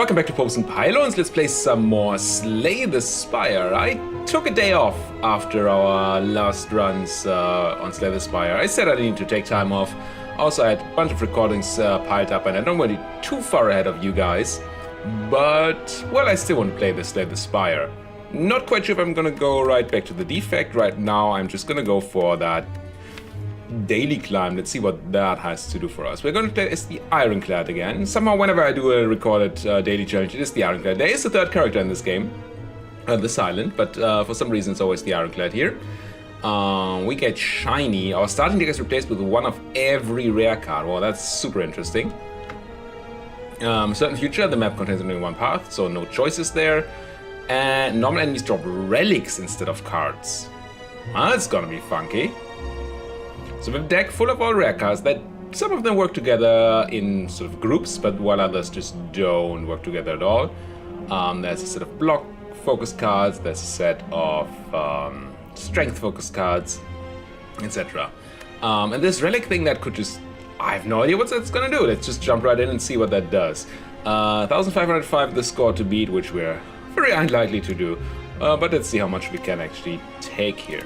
Welcome back to Popes and Pylons. Let's play some more Slay the Spire. I took a day off after our last runs on Slay the Spire. I said I needed to take time off. Also, I had a bunch of recordings piled up and I don't want to be too far ahead of you guys. But, well, I still want to play the Slay the Spire. Not quite sure if I'm going to go right back to the defect. Right now, I'm just going to go for that daily climb. Let's see what that has to do for us. We're going to play as the Ironclad again. Somehow, whenever I do a recorded daily challenge, it is the Ironclad. There is a third character in this game, the Silent, but for some reason it's always the Ironclad here. We get Shiny. Our starting deck is replaced with one of every rare card. Well, that's super interesting. Certain future, the map contains only one path, so no choices there. And normal enemies drop relics instead of cards. That's gonna be funky. So we have a deck full of all rare cards that some of them work together in sort of groups, but while others just don't work together at all. There's a set of block focus cards, there's a set of strength focus cards, etc. And this relic thing that could just, I have no idea what that's gonna do. Let's just jump right in and see what that does. 1505 the score to beat, which we're very unlikely to do. But let's see how much we can actually take here.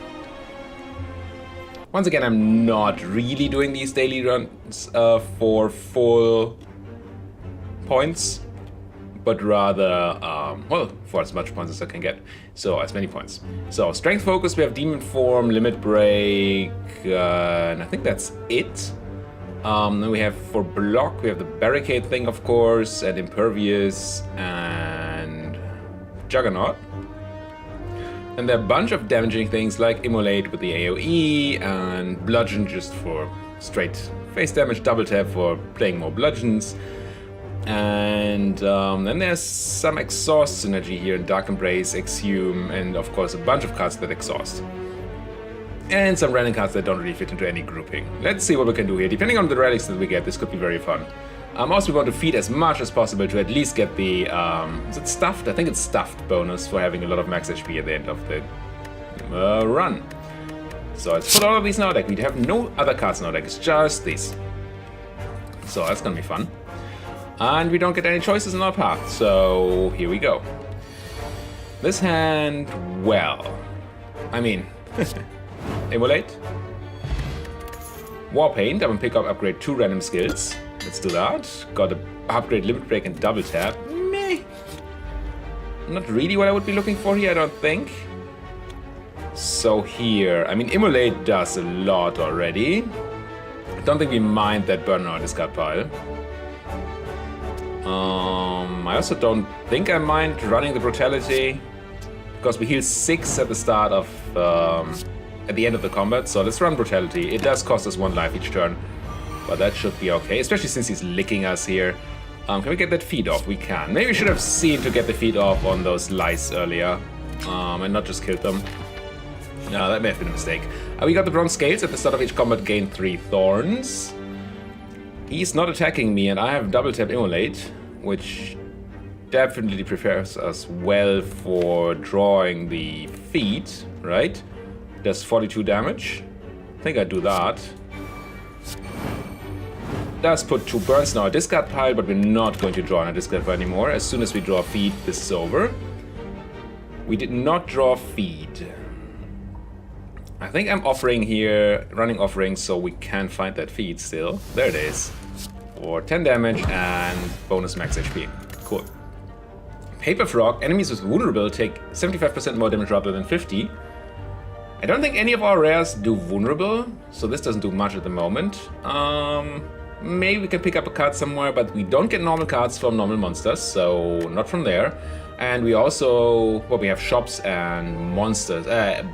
Once again, I'm not really doing these daily runs for full points, but rather, well, for as much points as I can get. So, as many points. So, Strength Focus, we have Demon Form, Limit Break, and I think that's it. Then we have, for block, we have the Barricade thing, of course, and Impervious, and Juggernaut. And there are a bunch of damaging things like Immolate with the AoE and Bludgeon just for straight face damage, Double Tap for playing more bludgeons. And then there's some exhaust synergy here in Dark Embrace, Exhume, and of course a bunch of cards that exhaust. And some random cards that don't really fit into any grouping. Let's see what we can do here. Depending on the relics that we get, this could be very fun. Also, we want to feed as much as possible to at least get the, is it stuffed? I think it's stuffed bonus for having a lot of max HP at the end of the run. So let's put all of these in our deck. We have no other cards in our deck, it's just these. So that's gonna be fun. And we don't get any choices in our path, so here we go. This hand, well, I mean, Immolate. Warpaint, I'm gonna pick up, upgrade 2 random skills. Let's do that. Got to upgrade Limit Break and Double Tap. Meh. Not really what I would be looking for here, I don't think. So here, I mean, Immolate does a lot already. I don't think we mind that burn on our discard pile. I also don't think I mind running the Brutality, because we heal 6 at the start of, at the end of the combat. So let's run Brutality. It does cost us 1 life each turn. But that should be okay, especially since he's licking us here. Can we get that feed off? We can. Maybe we should have seen to get the feed off on those lice earlier. And not just killed them. No, that may have been a mistake. We got the bronze scales at the start of each combat, gain 3 thorns. He's not attacking me, and I have double tap Immolate, which definitely prepares us well for drawing the feed, right? Does 42 damage. I think I do that. Does put 2 burns in our discard pile, but we're not going to draw on a discard pile anymore. As soon as we draw feed, this is over. We did not draw feed. I think I'm offering here, running offering, so we can find that feed still. There it is. For 10 damage and bonus max HP. Cool. Paper Frog, enemies with vulnerable take 75% more damage rather than 50. I don't think any of our rares do vulnerable, so this doesn't do much at the moment. Maybe we can pick up a card somewhere, but we don't get normal cards from normal monsters, so not from there. And we also, well, we have shops and monsters,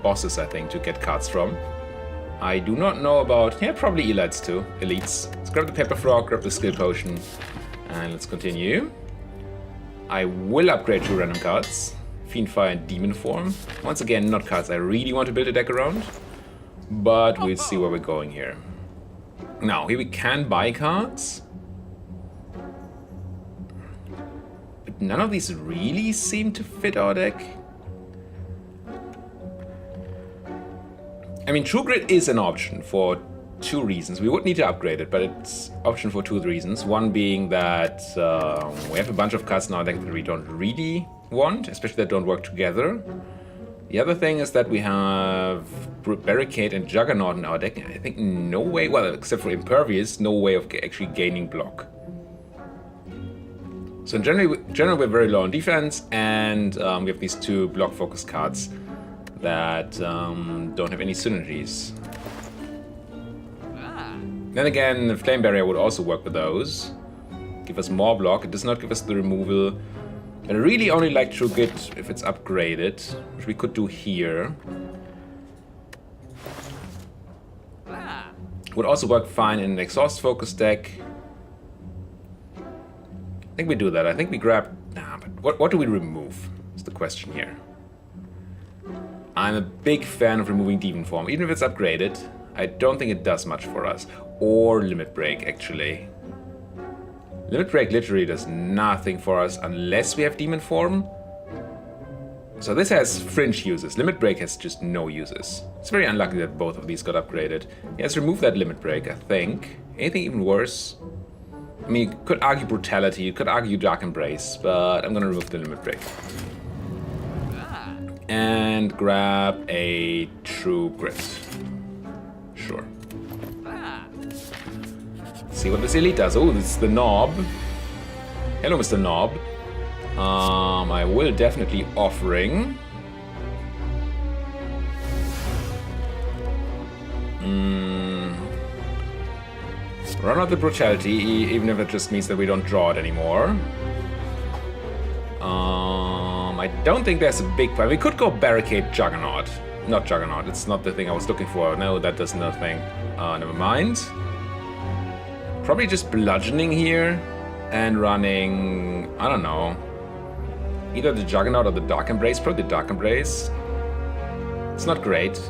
bosses, I think, to get cards from. I do not know about, yeah, probably elites too, elites. Let's grab the Pepper Frog, grab the skill potion, and let's continue. I will upgrade 2 random cards, Fiendfire and Demon Form. Once again, not cards I really want to build a deck around, but we'll see where we're going here. Now, here we can buy cards. But none of these really seem to fit our deck. I mean, True Grit is an option for two reasons. We would need to upgrade it, but it's option for two reasons. One being that we have a bunch of cards now that we don't really want, especially that don't work together. The other thing is that we have Barricade and Juggernaut in our deck. I think no way, well, except for Impervious, no way of actually gaining block. So in general we're very low on defense, and we have these two block-focused cards that don't have any synergies. Then again, the Flame Barrier would also work with those. Give us more block. It does not give us the removal. I really only like True Grit if it's upgraded, which we could do here. Would also work fine in an Exhaust focus deck. I think we do that. I think we grab... Nah, but what do we remove? Is the question here. I'm a big fan of removing Demon Form. Even if it's upgraded, I don't think it does much for us. Or Limit Break, actually. Limit Break literally does nothing for us unless we have Demon Form. So this has fringe uses. Limit Break has just no uses. It's very unlucky that both of these got upgraded. Yeah, let's remove that Limit Break, I think. Anything even worse? I mean, you could argue Brutality, you could argue Dark Embrace, but I'm gonna remove the Limit Break. And grab a True Grit. Sure. See what this elite does. Oh, this is the Knob. Hello, Mr. Knob. I will definitely Offering. Run out the Brutality, even if it just means that we don't draw it anymore. I don't think there's a big plan. We could go Barricade Juggernaut. Not Juggernaut, it's not the thing I was looking for. No, that does nothing. Never mind. Probably just Bludgeoning here and running, I don't know, either the Juggernaut or the Dark Embrace. Probably the Dark Embrace. It's not great.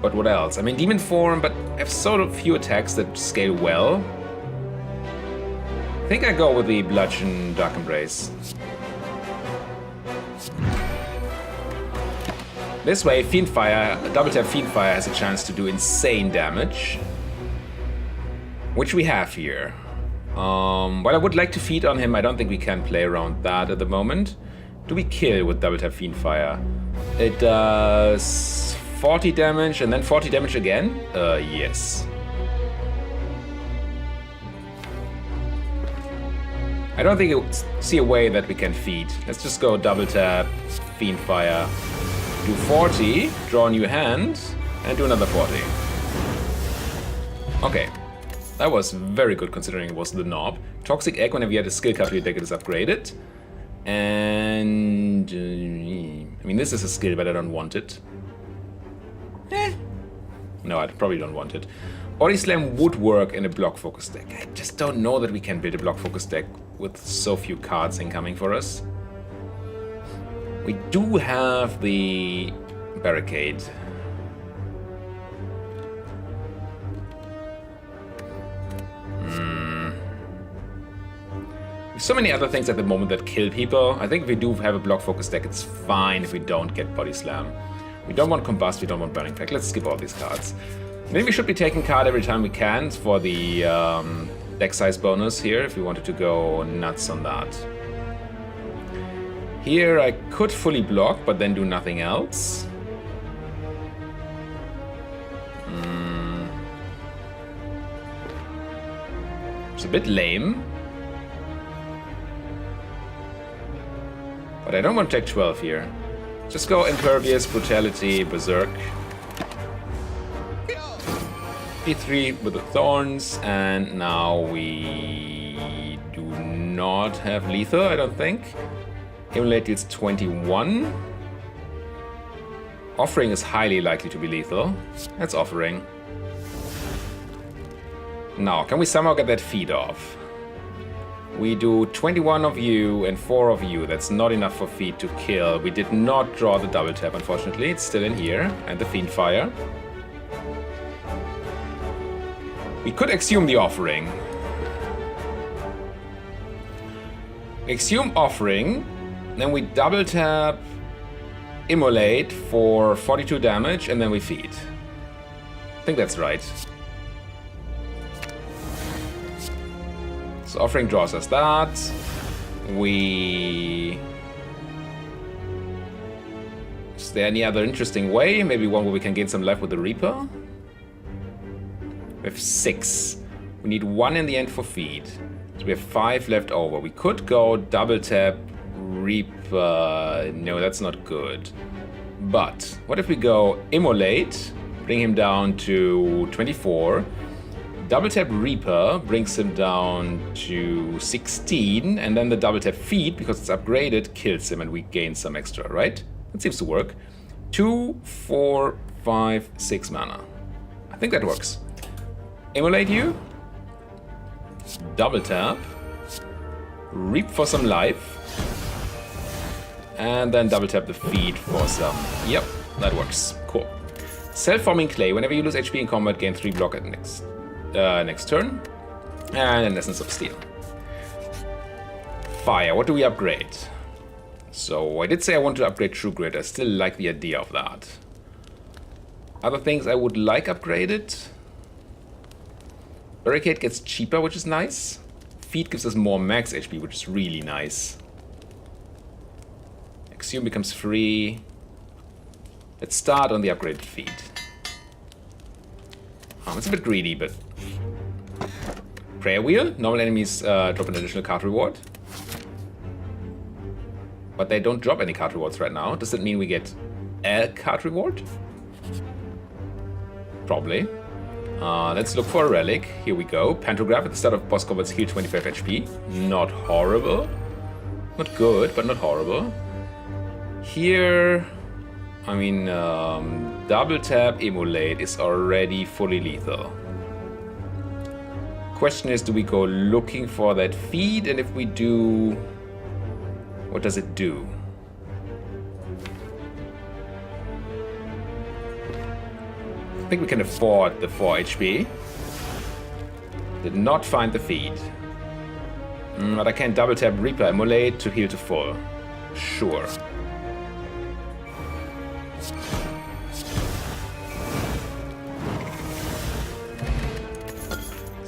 But what else? I mean, Demon Form, but I have so few attacks that scale well. I think I go with the Bludgeon Dark Embrace. This way, Fiendfire, double tap Fiendfire has a chance to do insane damage. Which we have here. While I would like to feed on him, I don't think we can play around that at the moment. Do we kill with double tap Fiendfire? It does 40 damage and then 40 damage again? Yes. I don't think I see a way that we can feed. Let's just go double tap Fiendfire. Do 40, draw a new hand, and do another 40. Okay, that was very good considering it was the Knob. Toxic Egg, whenever you had a skill card to your deck, it is upgraded. And... I mean, this is a skill, but I don't want it. No, I probably don't want it. Body Slam would work in a block-focused deck. I just don't know that we can build a block-focused deck with so few cards incoming for us. We do have the Barricade. There's so many other things at the moment that kill people. I think if we do have a block-focused deck, it's fine if we don't get Body Slam. We don't want Combust, we don't want Burning Pact. Let's skip all these cards. Maybe we should be taking card every time we can for the deck size bonus here, if we wanted to go nuts on that. Here I could fully block, but then do nothing else. It's a bit lame. But I don't want to take 12 here. Just go Impervious, Brutality, Berserk. P3 with the Thorns, and now we do not have Lethal, I don't think. Immolate deals 21. Offering is highly likely to be lethal. That's Offering. Now, can we somehow get that feed off? We do 21 of you and 4 of you. That's not enough for feed to kill. We did not draw the double tap, unfortunately. It's still in here. And the Fiendfire. We could exhume the Offering. Exhume Offering. Then we double tap Immolate for 42 damage, and then we feed. think that's right. So offering draws us that. Is there any other interesting way? Maybe one where we can gain some life with the Reaper? We have 6. We need 1 in the end for feed. So we have 5 left over. We could go double tap Reaper. No, that's not good. But what if we go Immolate, bring him down to 24. Double tap Reaper brings him down to 16. And then the double tap Feed, because it's upgraded, kills him and we gain some extra, right? That seems to work. 2, 4, 5, 6 mana. I think that works. Immolate you. Double tap. Reap for some life. And then double tap the Feed for some... Yep, that works. Cool. Self-forming Clay. Whenever you lose HP in combat, gain 3 block at next turn. And an Essence of Steel. Fire. What do we upgrade? So I did say I want to upgrade True Grit. I still like the idea of that. Other things I would like upgraded. Barricade gets cheaper, which is nice. Feed gives us more max HP, which is really nice. Exhume becomes free. Let's start on the upgraded Feed. It's a bit greedy, but... Prayer Wheel. Normal enemies drop an additional card reward. But they don't drop any card rewards right now. Does that mean we get a card reward? Probably. Let's look for a relic. Here we go. Pantograph at the start of boss combats heal 25 HP. Not horrible. Not good, but not horrible. Here, I mean, double tap Immolate is already fully lethal. Question is, do we go looking for that Feed? And if we do, what does it do? I think we can afford the 4 HP. Did not find the Feed. But I can double tap Reaper Immolate to heal to full. Sure.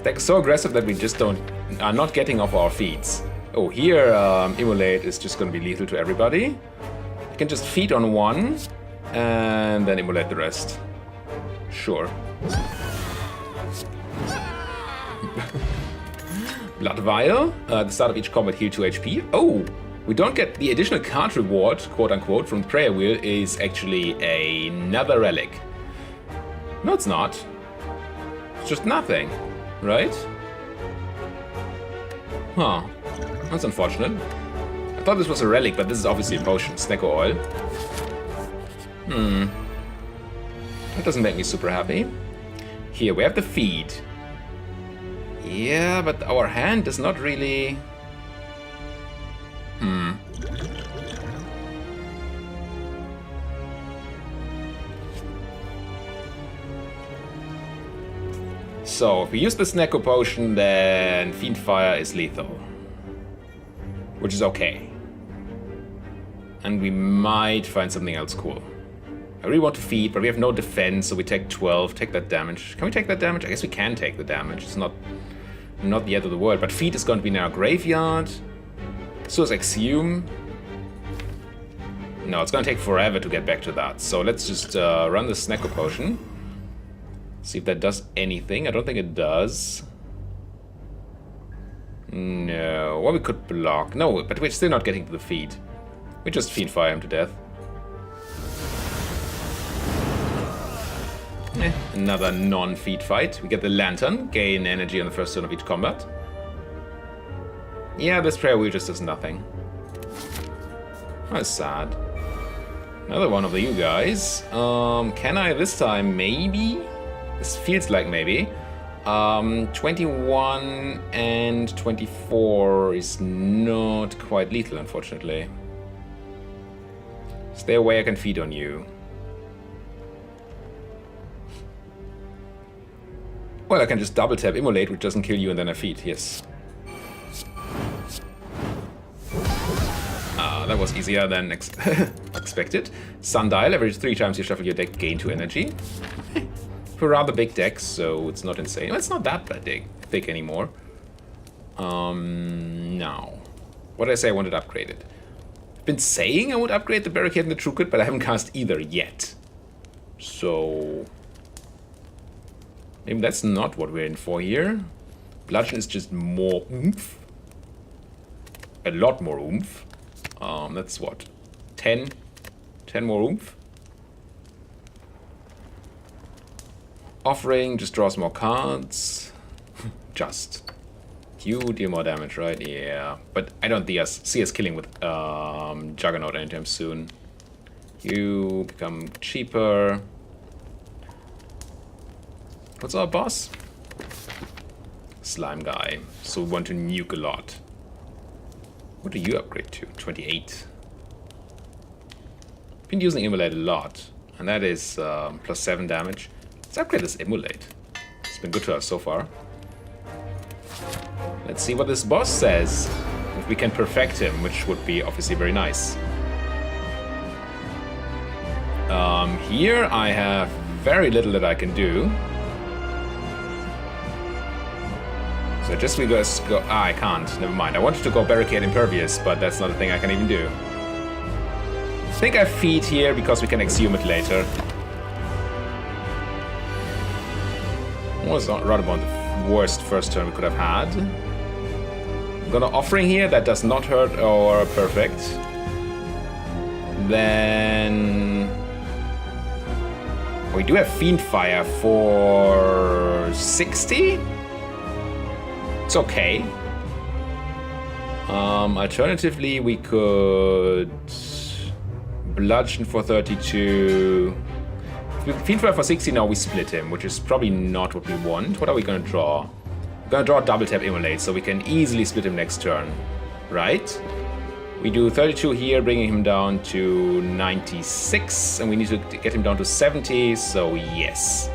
Deck is so aggressive that we just are not getting off our feeds. Oh, here Immolate is just going to be lethal to everybody. You can just feed on 1 and then Immolate the rest. Sure. Blood Vial. At the start of each combat, heal 2 HP. Oh, we don't get the additional card reward, quote unquote, from Prayer Wheel is actually another relic. No, it's not. It's just nothing, right? Huh. That's unfortunate. I thought this was a relic, but this is obviously a potion. Snecko Oil. That doesn't make me super happy. Here, we have the Feed. Yeah, but our hand is not really... So, if we use the Snecko Potion, then Fiend Fire is lethal. Which is okay. And we might find something else cool. I really want to feed, but we have no defense, so we take 12. Take that damage. Can we take that damage? I guess we can take the damage. It's not the end of the world. But feed is going to be in our graveyard. So is Exhume. No, it's going to take forever to get back to that. So let's just run the Snecko Potion. See if that does anything. I don't think it does. No. Well, we could block. No, but we're still not getting to the feed. We just Fiend Fire him to death. Another non-feed fight. We get the Lantern. Gain energy on the first turn of each combat. Yeah, this Prayer Wheel just does nothing. That's sad. Another one of you guys. Can I this time? Maybe? This feels like maybe. 21 and 24 is not quite lethal, unfortunately. Stay away, I can feed on you. Well, I can just double tap Immolate, which doesn't kill you, and then I feed, yes. That was easier than expected. Sundial, every 3 times you shuffle your deck, gain 2 energy. a rather big deck, so it's not insane. Well, it's not that thick anymore. Now, what did I say I wanted upgraded? I've been saying I would upgrade the barricade and the true crit, but I haven't cast either yet. So maybe that's not what we're in for here. Bludgeon is just more oomph. A lot more oomph. That's what? 10 more oomph. Offering just draws more cards. Just. You deal more damage, right? Yeah. But I don't see us killing with Juggernaut anytime soon. You become cheaper. What's our boss? Slime guy. So we want to nuke a lot. What do you upgrade to? 28. Been using Immolate a lot. And that is plus 7 damage. Let's upgrade this Immolate. It's been good to us so far. Let's see what this boss says. If we can perfect him, which would be obviously very nice. Here I have very little that I can do. So just we go. I can't. Never mind. I wanted to go Barricade Impervious, but that's not a thing I can even do. I think I feed here because we can exhume it later. Was right about the worst first turn we could have had. I'm gonna Offering here. That does not hurt or perfect. Then we do have Fiendfire for 60. It's okay. Alternatively, we could Bludgeon for 32. Fiendfire for 60, now we split him, which is probably not what we want. What are we going to draw? We're going to draw a double tap Immolate, so we can easily split him next turn. Right? We do 32 here, bringing him down to 96, and we need to get him down to 70, so yes.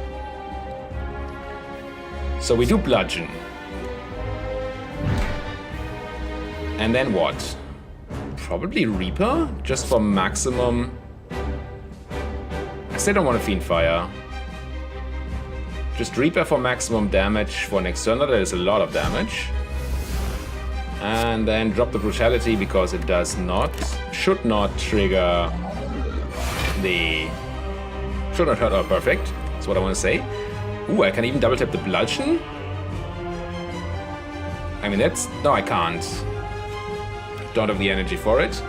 So we do Bludgeon. And then what? Probably Reaper, just for maximum. I still don't want a Fiendfire. Just Reaper for maximum damage for next turn. That is a lot of damage. And then drop the Brutality because it should not trigger the... Should not hurt our perfect. That's what I want to say. Ooh, I can even double tap the Bludgeon. I mean, no, I can't. Don't have the energy for it.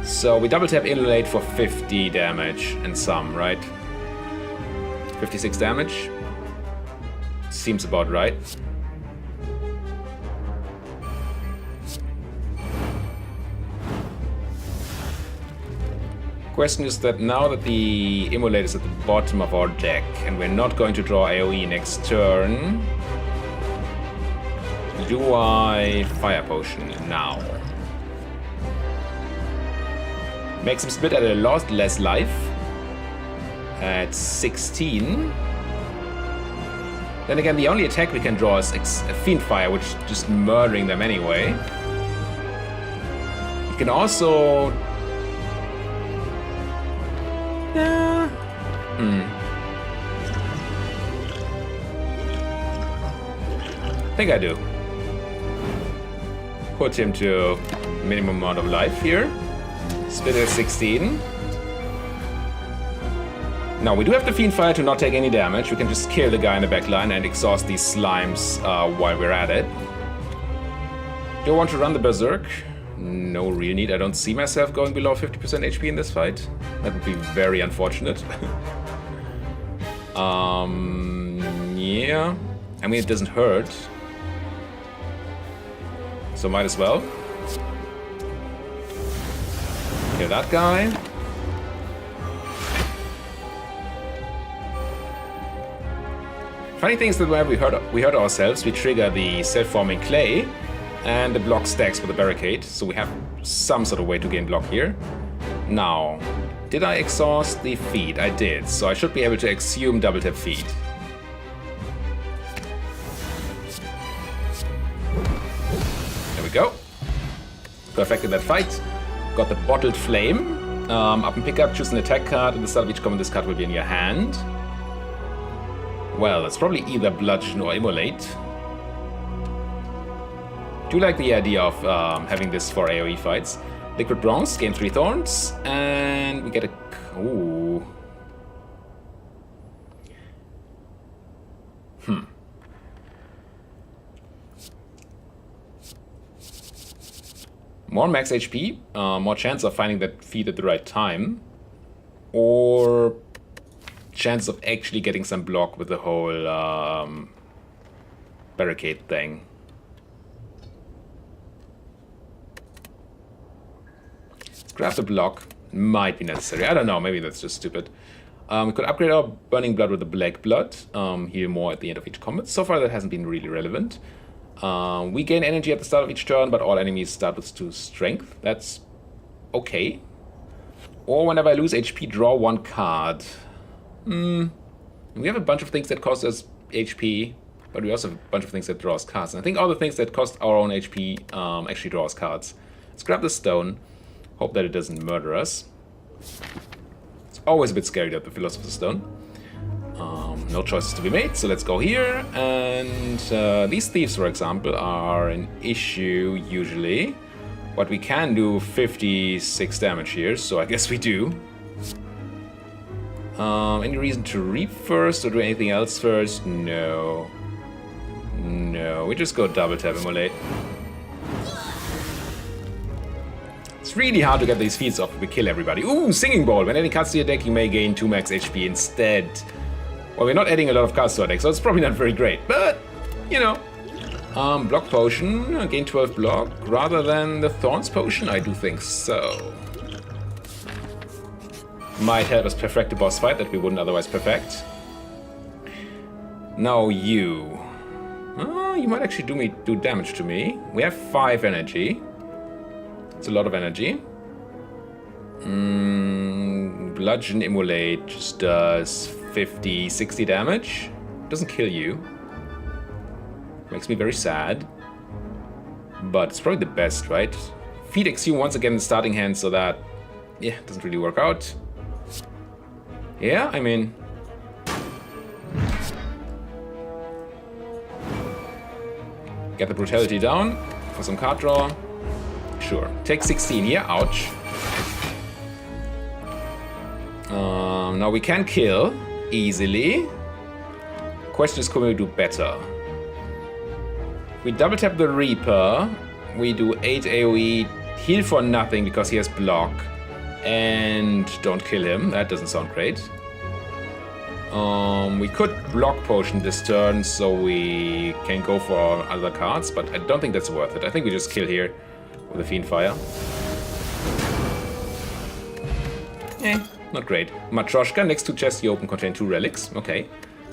So we double tap Immolate for 50 damage and some, right? 56 damage. Seems about right. Question is that now that the Immolate is at the bottom of our deck and we're not going to draw AoE next turn, do I Fire Potion now? Makes him split at a lot less life. At 16. Then again, the only attack we can draw is a Fiendfire, which is just murdering them anyway. You can also... Yeah. I think I do. Put him to minimum amount of life here. Split at 16. Now, we do have the Fiendfire to not take any damage. We can just kill the guy in the backline and exhaust these slimes while we're at it. Do I want to run the Berserk? No real need. I don't see myself going below 50% HP in this fight. That would be very unfortunate. Yeah. I mean, it doesn't hurt. So might as well. Kill that guy. Funny thing is that whenever we hurt ourselves, we trigger the self-forming clay, and the block stacks with the barricade, so we have some sort of way to gain block here. Now, did I exhaust the feed? I did, so I should be able to exhume double tap feed. There we go. Perfected that fight. Got the Bottled Flame. Up and pick up, choose an attack card. At the start of each combat, this card will be in your hand. Well, it's probably either bludgeon or immolate. Do like the idea of having this for AoE fights. Liquid bronze, gain 3 thorns, and we get a... Ooh. More max HP, more chance of finding that feed at the right time, or chance of actually getting some block with the whole barricade thing. Grab the block. Might be necessary. I don't know. Maybe that's just stupid. We could upgrade our Burning Blood with the Black Blood. Heal more at the end of each combat. So far, that hasn't been really relevant. We gain energy at the start of each turn, but all enemies start with 2 strength. That's okay. Or whenever I lose HP, draw 1 card. We have a bunch of things that cost us HP, but we also have a bunch of things that draw us cards. And I think all the things that cost our own HP actually draw us cards. Let's grab the stone. Hope that it doesn't murder us. It's always a bit scary to have the Philosopher's Stone. No choices to be made, so let's go here. And these thieves, for example, are an issue usually. But we can do 56 damage here, so I guess we do. Any reason to reap first or do anything else first? No. No, we just go double tap immolate. It's really hard to get these feats off if we kill everybody. Ooh, Singing Bowl. When adding cards to your deck, you may gain 2 max HP instead. Well, we're not adding a lot of cards to our deck, so it's probably not very great. But, you know. Block Potion, gain 12 block. Rather than the Thorns Potion? I do think so. Might help us perfect the boss fight that we wouldn't otherwise perfect. Now you. You might actually do damage to me. We have 5 energy. It's a lot of energy. Bludgeon Immolate just does 50, 60 damage. Doesn't kill you. Makes me very sad. But it's probably the best, right? Feed Exhume once again in the starting hand so that... Yeah, it doesn't really work out. Yeah, I mean... Get the Brutality down for some card draw. Sure. Take 16 here. Ouch. Now we can kill easily. Question is, can we do better? We double tap the Reaper. We do 8 AoE. Heal for nothing because he has block. And don't kill him. That doesn't sound great. We could block potion this turn so we can go for our other cards, but I don't think that's worth it. I think we just kill here with a Fiend Fire. Not great. Matryoshka, next to chest you open contain 2 relics. Okay.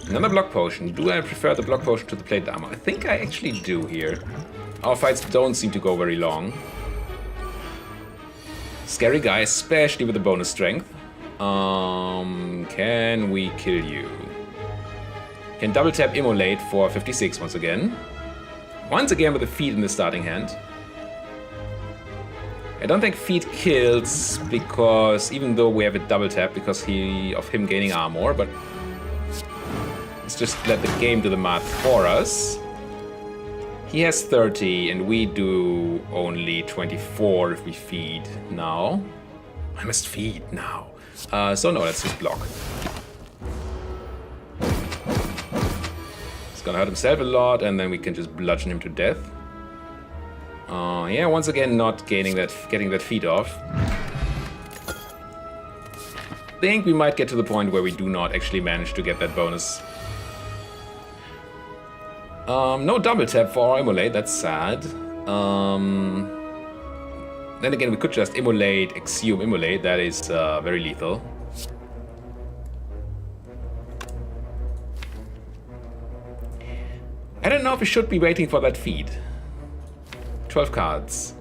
Another block potion. Do I prefer the block potion to the plated armor? I think I actually do here. Our fights don't seem to go very long. Scary guy, especially with the bonus strength. Can we kill you? Can double tap Immolate for 56 once again. Once again with the feet in the starting hand. I don't think feet kills because even though we have a double tap because of him gaining armor, but let's just let the game do the math for us. He has 30 and we do only 24 if we feed now. I must feed now. So no, let's just block. He's gonna hurt himself a lot and then we can just bludgeon him to death. Yeah, once again not getting that feed off. I think we might get to the point where we do not actually manage to get that bonus. No double tap for our Immolate, that's sad. Then again, we could just Immolate, Exhume, Immolate, that is very lethal. I don't know if we should be waiting for that feed. 12 cards.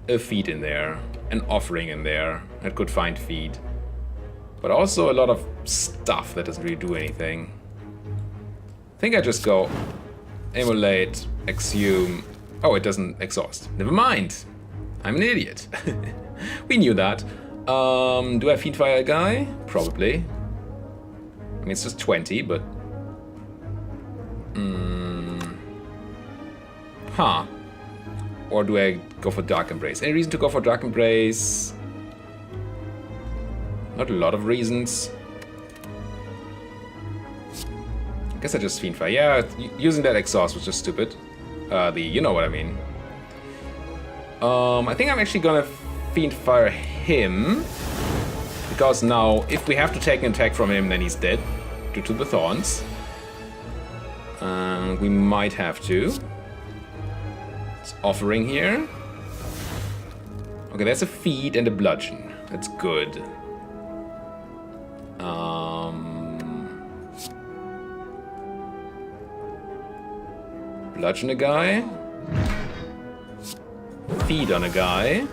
A feed in there. An offering in there. That could find feed. But also a lot of stuff that doesn't really do anything. I think I just go Immolate, Exhume. Oh, it doesn't exhaust. Never mind. I'm an idiot. We knew that. Do I feed fire a guy? Probably. I mean, it's just 20, but Huh. Or do I go for Dark Embrace? Any reason to go for Dark Embrace? Not a lot of reasons. I guess I just Fiend Fire. Yeah, using that exhaust was just stupid. You know what I mean. I think I'm actually gonna Fiend Fire him. Because now, if we have to take an attack from him, then he's dead. Due to the Thorns. We might have to. It's offering here. Okay, that's a feed and a bludgeon. That's good. Bludgeon a guy. Feed on a guy.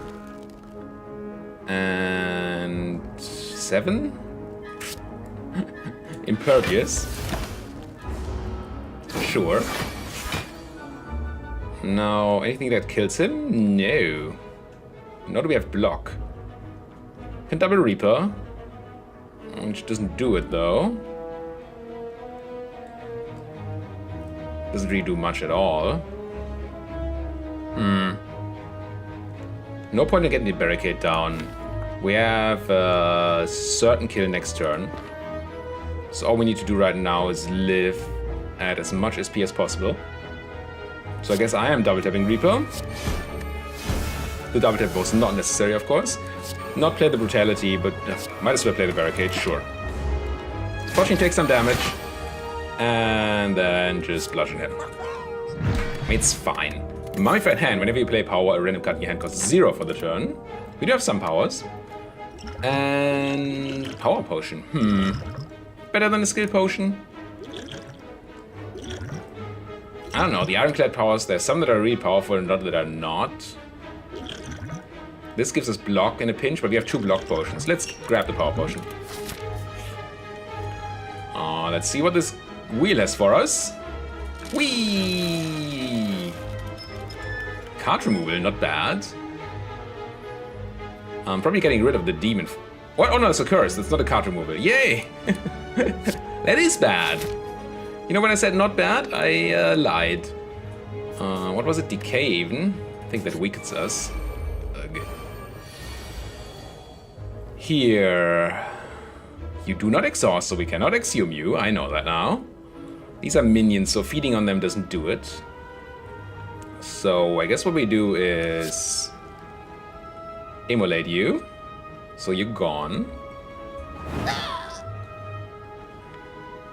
And 7? Impervious. Sure. Now, anything that kills him? No. Nor do we have block. Can double Reaper. Which doesn't do it though. Doesn't really do much at all. No point in getting the barricade down. We have a certain kill next turn. So all we need to do right now is live at as much SP as possible. So I guess I am double tapping Reaper. The double tap was not necessary, of course. Not play the brutality, but might as well play the barricade, sure. Fortunately takes some damage. And then just bludgeon him. It's fine. Mummified Hand, whenever you play power, a random card in your hand costs 0 for the turn. We do have some powers. And Power Potion. Better than a Skill Potion? I don't know, the Ironclad powers, there's some that are really powerful and others that are not. This gives us block in a pinch, but we have 2 block potions. Let's grab the Power Potion. Let's see what this wheel has for us. Whee! Card removal, not bad. I'm probably getting rid of the demon. What? Oh no, it's a curse. That's not a card removal. Yay! That is bad. You know when I said not bad, I lied. What was it? Decay even? I think that weakens us. Ugh. Here. You do not exhaust, so we cannot exhume you. I know that now. These are minions, so feeding on them doesn't do it. So I guess what we do is immolate you. So you're gone.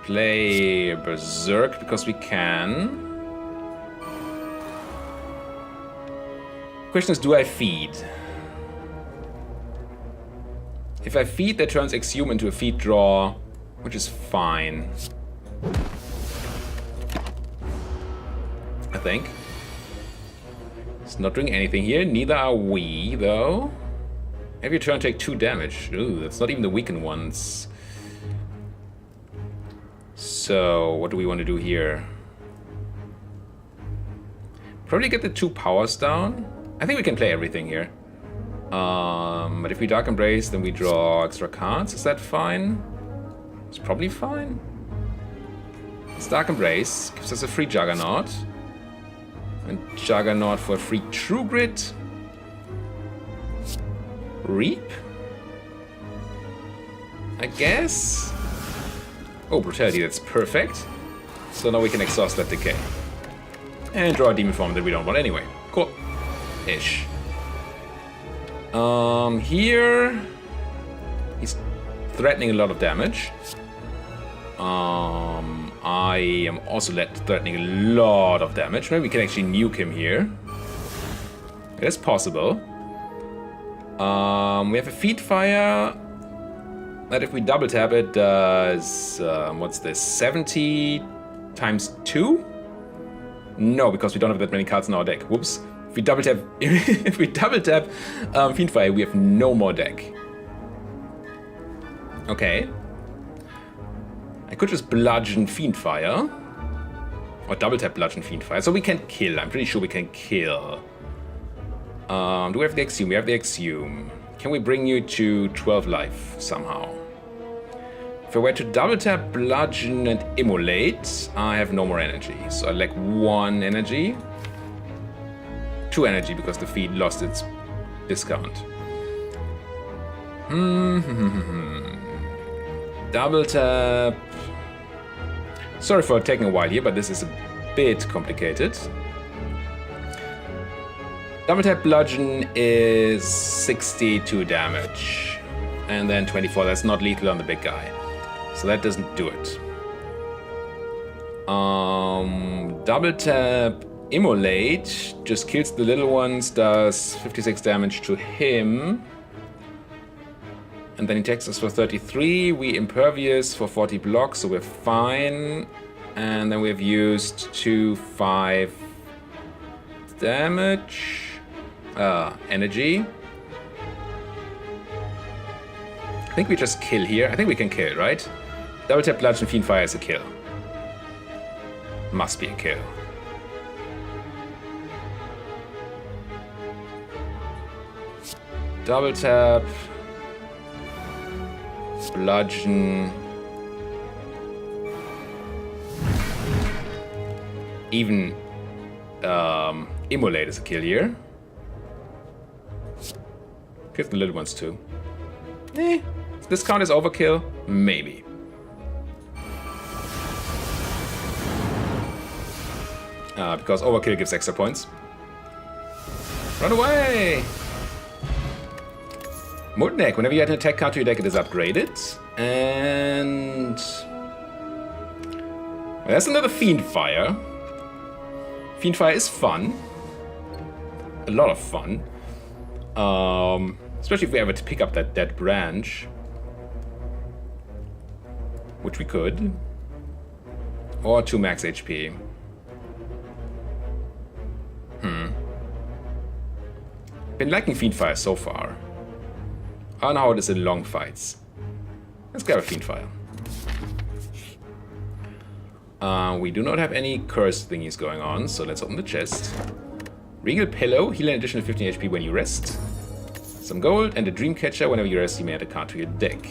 Play Berserk because we can. Question is, do I feed? If I feed, that turns Exhume into a feed draw, which is fine. I think. It's not doing anything here, neither are we, though. Every turn take 2 damage. Ooh, that's not even the weakened ones. So, what do we want to do here? Probably get the 2 powers down. I think we can play everything here. But if we Dark Embrace, then we draw extra cards. Is that fine? It's probably fine. It's Dark Embrace. Gives us a free Juggernaut. And Juggernaut for a free True Grit. Reap? I guess? Oh, Brutality, that's perfect. So now we can exhaust that decay. And draw a demon form that we don't want anyway. Cool. Ish. Here... He's threatening a lot of damage. I am also threatening a lot of damage. Maybe we can actually nuke him here. It is possible. We have a Feed Fire that if we double tap it does... what's this? 70 times 2? No, because we don't have that many cards in our deck. Whoops. If we double tap, if we double tap Fiend Fire, we have no more deck. Okay. I could just bludgeon Fiend Fire. Or double tap bludgeon Fiend Fire. So we can kill. I'm pretty sure we can kill. Do we have the Exhume? We have the Exhume. Can we bring you to 12 life somehow? If I were to double tap, bludgeon, and immolate, I have no more energy. So I lack 1 energy. 2 energy because the feed lost its discount. Double tap. Sorry for taking a while here, but this is a bit complicated. Double tap bludgeon is 62 damage. And then 24, that's not lethal on the big guy. So that doesn't do it. Double tap immolate just kills the little ones, does 56 damage to him. And then he takes us for 33. We impervious for 40 blocks, so we're fine. And then we've used 5 damage. Energy. I think we just kill here. I think we can kill, right? Double tap bludgeon fiend fire is a kill. Must be a kill. Double tap. Bludgeon. Even immolate is a kill here. Kill the little ones too. This count is overkill? Maybe. Because overkill gives extra points. Run away! Molten deck. Whenever you add an attack card to your deck, it is upgraded. And... well, that's another Fiend Fire. Fiend Fire is fun. A lot of fun. Especially if we ever to pick up that dead branch. Which we could. Or 2 max HP. Been liking Fiend Fire so far. I don't know how it is in long fights. Let's grab a Fiend Fire. We do not have any curse thingies going on, so let's open the chest. Regal Pillow, heal an additional 15 HP when you rest. Some gold, and a Dream Catcher. Whenever you rest, you may add a card to your deck.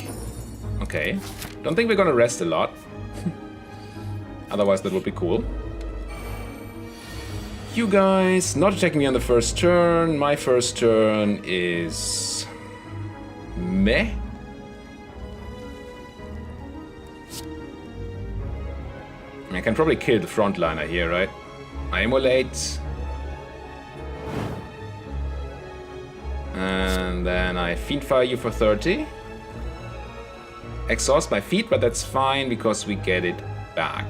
Okay. Don't think we're gonna rest a lot. Otherwise, that would be cool. You guys not attacking me on the first turn. My first turn is... meh. I can probably kill the frontliner here, right? I immolate. And then I Fiend Fire you for 30. Exhaust my feet, but that's fine because we get it back.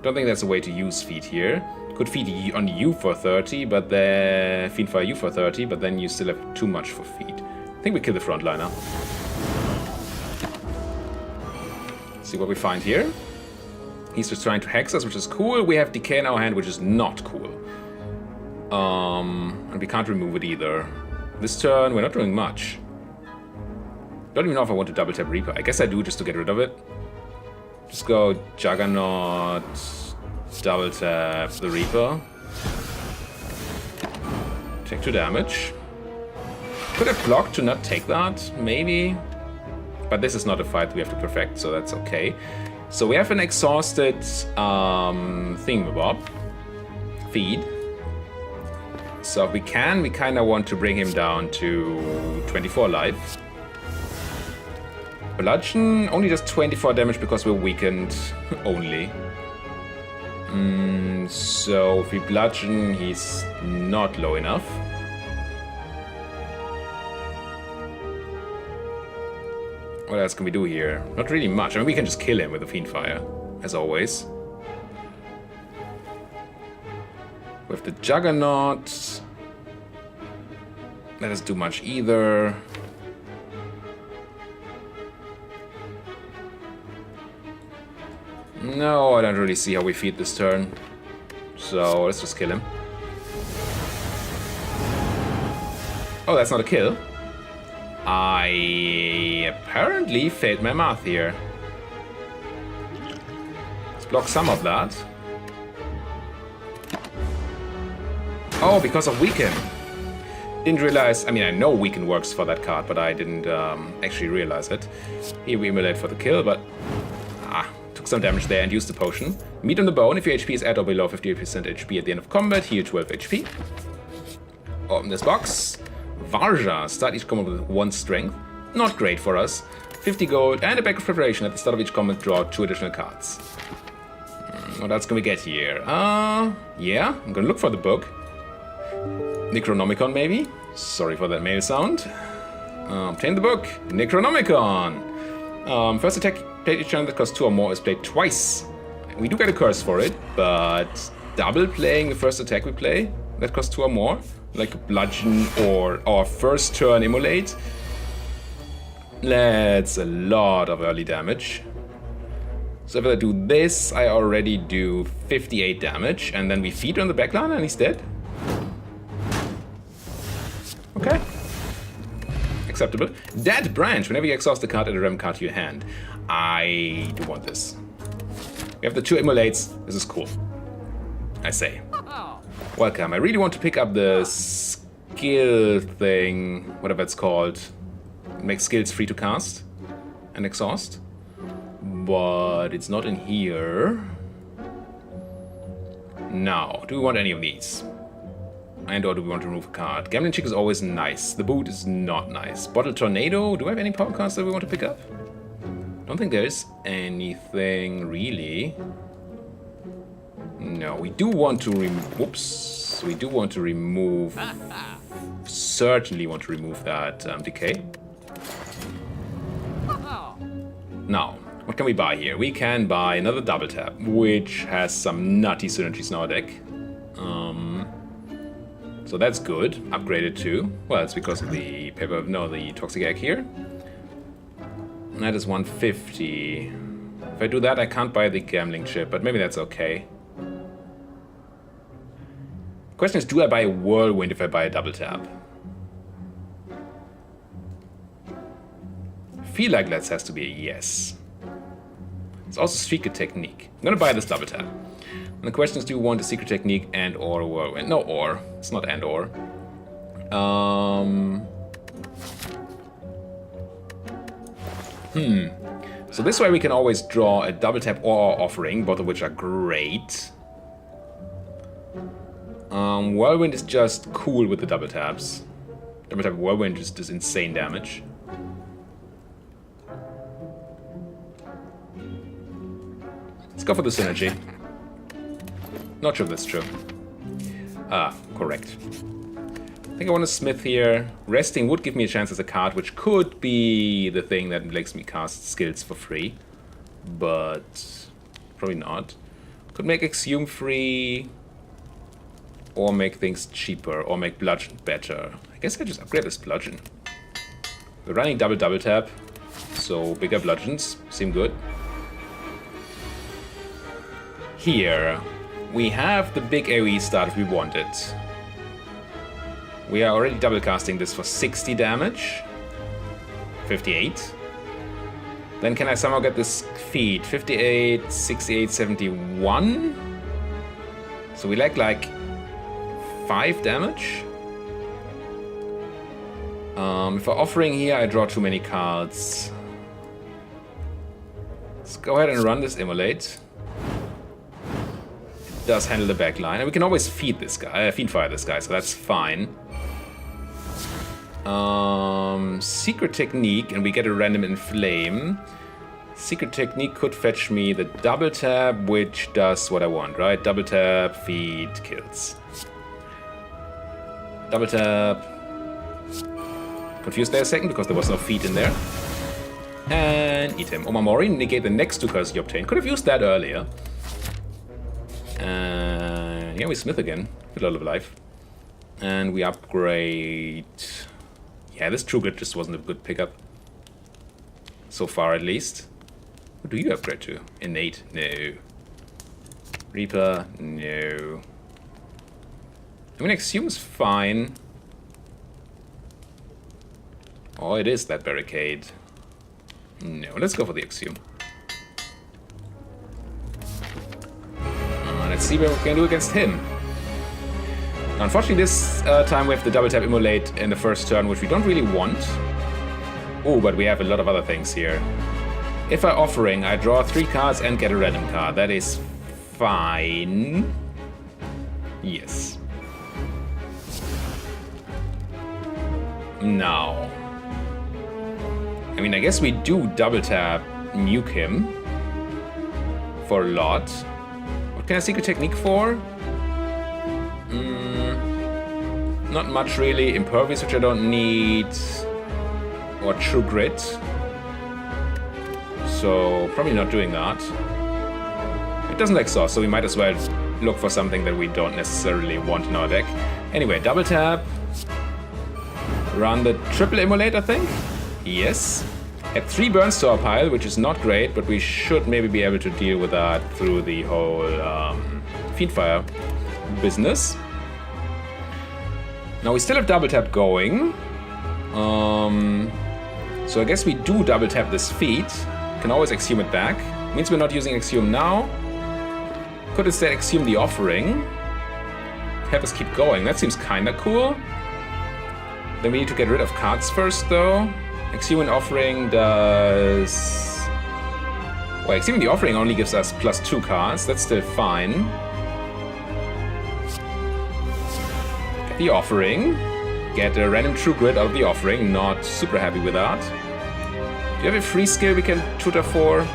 Don't think that's a way to use feet here. Could feed on you for 30, but then Fiend Fire you for 30, but then you still have too much for feet. I think we kill the frontliner. See what we find here. He's just trying to hex us, which is cool. We have Decay in our hand, which is not cool. And we can't remove it either. This turn, we're not doing much. Don't even know if I want to double tap Reaper. I guess I do just to get rid of it. Just go Juggernaut, double tap the Reaper. Take 2 damage. Could have blocked to not take that, maybe. But this is not a fight we have to perfect, so that's okay. So we have an exhausted thingamabob. Feed. So if we can, we kind of want to bring him down to 24 life. Bludgeon only does 24 damage because we're weakened only. So if we bludgeon, he's not low enough. What else can we do here? Not really much. I mean, we can just kill him with a Fiend Fire, as always. With the Juggernaut, that doesn't do much either. No, I don't really see how we feed this turn. So let's just kill him. Oh, that's not a kill. I apparently failed my math here. Let's block some of that. Oh, because of weaken. Didn't realize, I mean, I know weaken works for that card, but I didn't actually realize it. Here we immolate for the kill, but took some damage there and used the potion. Meat on the bone, if your HP is at or below 58% HP at the end of combat, heal 12 HP. Open this box. Varja, start each combat with 1 strength. Not great for us. 50 gold and a bag of preparation at the start of each combat, draw 2 additional cards. What else can we get here? Yeah, I'm gonna look for the book. Necronomicon, maybe? Sorry for that male sound. Obtain the book. Necronomicon. First attack played each turn that costs 2 or more is played twice. We do get a curse for it, but double playing the first attack we play that costs 2 or more, like a bludgeon or our first turn immolate. That's a lot of early damage. So if I do this, I already do 58 damage, and then we feed on the backline and he's dead. Okay. Acceptable. Dead Branch. Whenever you exhaust a card, add a random card to your hand. I do want this. We have the 2 immolates. This is cool. I say. Welcome. I really want to pick up the skill thing, whatever it's called. It makes skills free to cast and exhaust. But it's not in here. Now, do we want any of these? And or do we want to remove a card? Gambling Chick is always nice. The boot is not nice. Bottle Tornado. Do I have any power cards that we want to pick up? Don't think there's anything really. No, we do want to remove... Whoops. We do want to remove... Certainly want to remove that decay. Now, what can we buy here? We can buy another double tap, which has some nutty synergies in our deck. So that's good. Upgraded too. Well, it's because of the paper... No, the Toxic Egg here. And that is 150. If I do that, I can't buy the Gambling Chip, but maybe that's okay. Question is, do I buy a Whirlwind if I buy a double tap? I feel like that has to be a yes. It's also Secret Technique. I'm gonna buy this double tap. And the question is, do you want a Secret Technique and or a Whirlwind? No, or. It's not and or. So this way we can always draw a double tap or offering, both of which are great. Whirlwind is just cool with the double taps. Double tap Whirlwind just does insane damage. Let's go for the synergy. Not sure if that's true. Ah, correct. I think I want a Smith here. Resting would give me a chance as a card, which could be the thing that makes me cast skills for free. But probably not. Could make Exhume free. Or make things cheaper. Or make Bludgeon better. I guess I just upgrade this Bludgeon. We're running double tap. So bigger Bludgeons seem good. Here, we have the big AoE start if we want it. We are already double casting this for 60 damage. 58. Then can I somehow get this feed? 58, 68, 71. So we like 5 damage. If we're offering here, I draw too many cards. Let's go ahead and run this Immolate. It does handle the back line, and we can always feed this guy, feed fire this guy, so that's fine. Secret Technique, and we get a random Inflame. Secret Technique could fetch me the double tap, which does what I want, right? Double tap, feed, kills. Double tap. Confused there a second because there was no feed in there. And eat him. Omamori, negate the next 2 curses you obtain. Could have used that earlier. And yeah, we Smith again. With a lot of life. And we upgrade. Yeah, this True Grit just wasn't a good pickup. So far, at least. What do you upgrade to? Innate? No. Reaper? No. I mean, Exhume is fine. Oh, it is that Barricade. No, let's go for the Exhume. Let's see what we can do against him. Unfortunately, this time we have the double tap immolate in the first turn, which we don't really want. Oh, but we have a lot of other things here. If I offering, I draw 3 cards and get a random card. That is fine. Yes. Now. I mean, I guess we do double tap nuke him for a lot. What can I secret technique for? Not much really. Impervious, which I don't need. Or True Grit. So probably not doing that. It doesn't exhaust, so we might as well look for something that we don't necessarily want in our deck. Anyway, double tap. Run the triple immolate, I think. Yes. Add 3 burns to our pile, which is not great, but we should maybe be able to deal with that through the whole Fiendfire business. Now we still have double tap going. So I guess we do double tap this feat. Can always exhume it back. Means we're not using exhume now. Could instead exhume the offering. Have us keep going. That seems kinda cool. Then we need to get rid of cards first though. Exhume an offering does... Well, exhume the offering only gives us +2 cards. That's still fine. Get the offering. Get a random True Grit out of the offering. Not super happy with that. Do you have a free skill we can tutor for?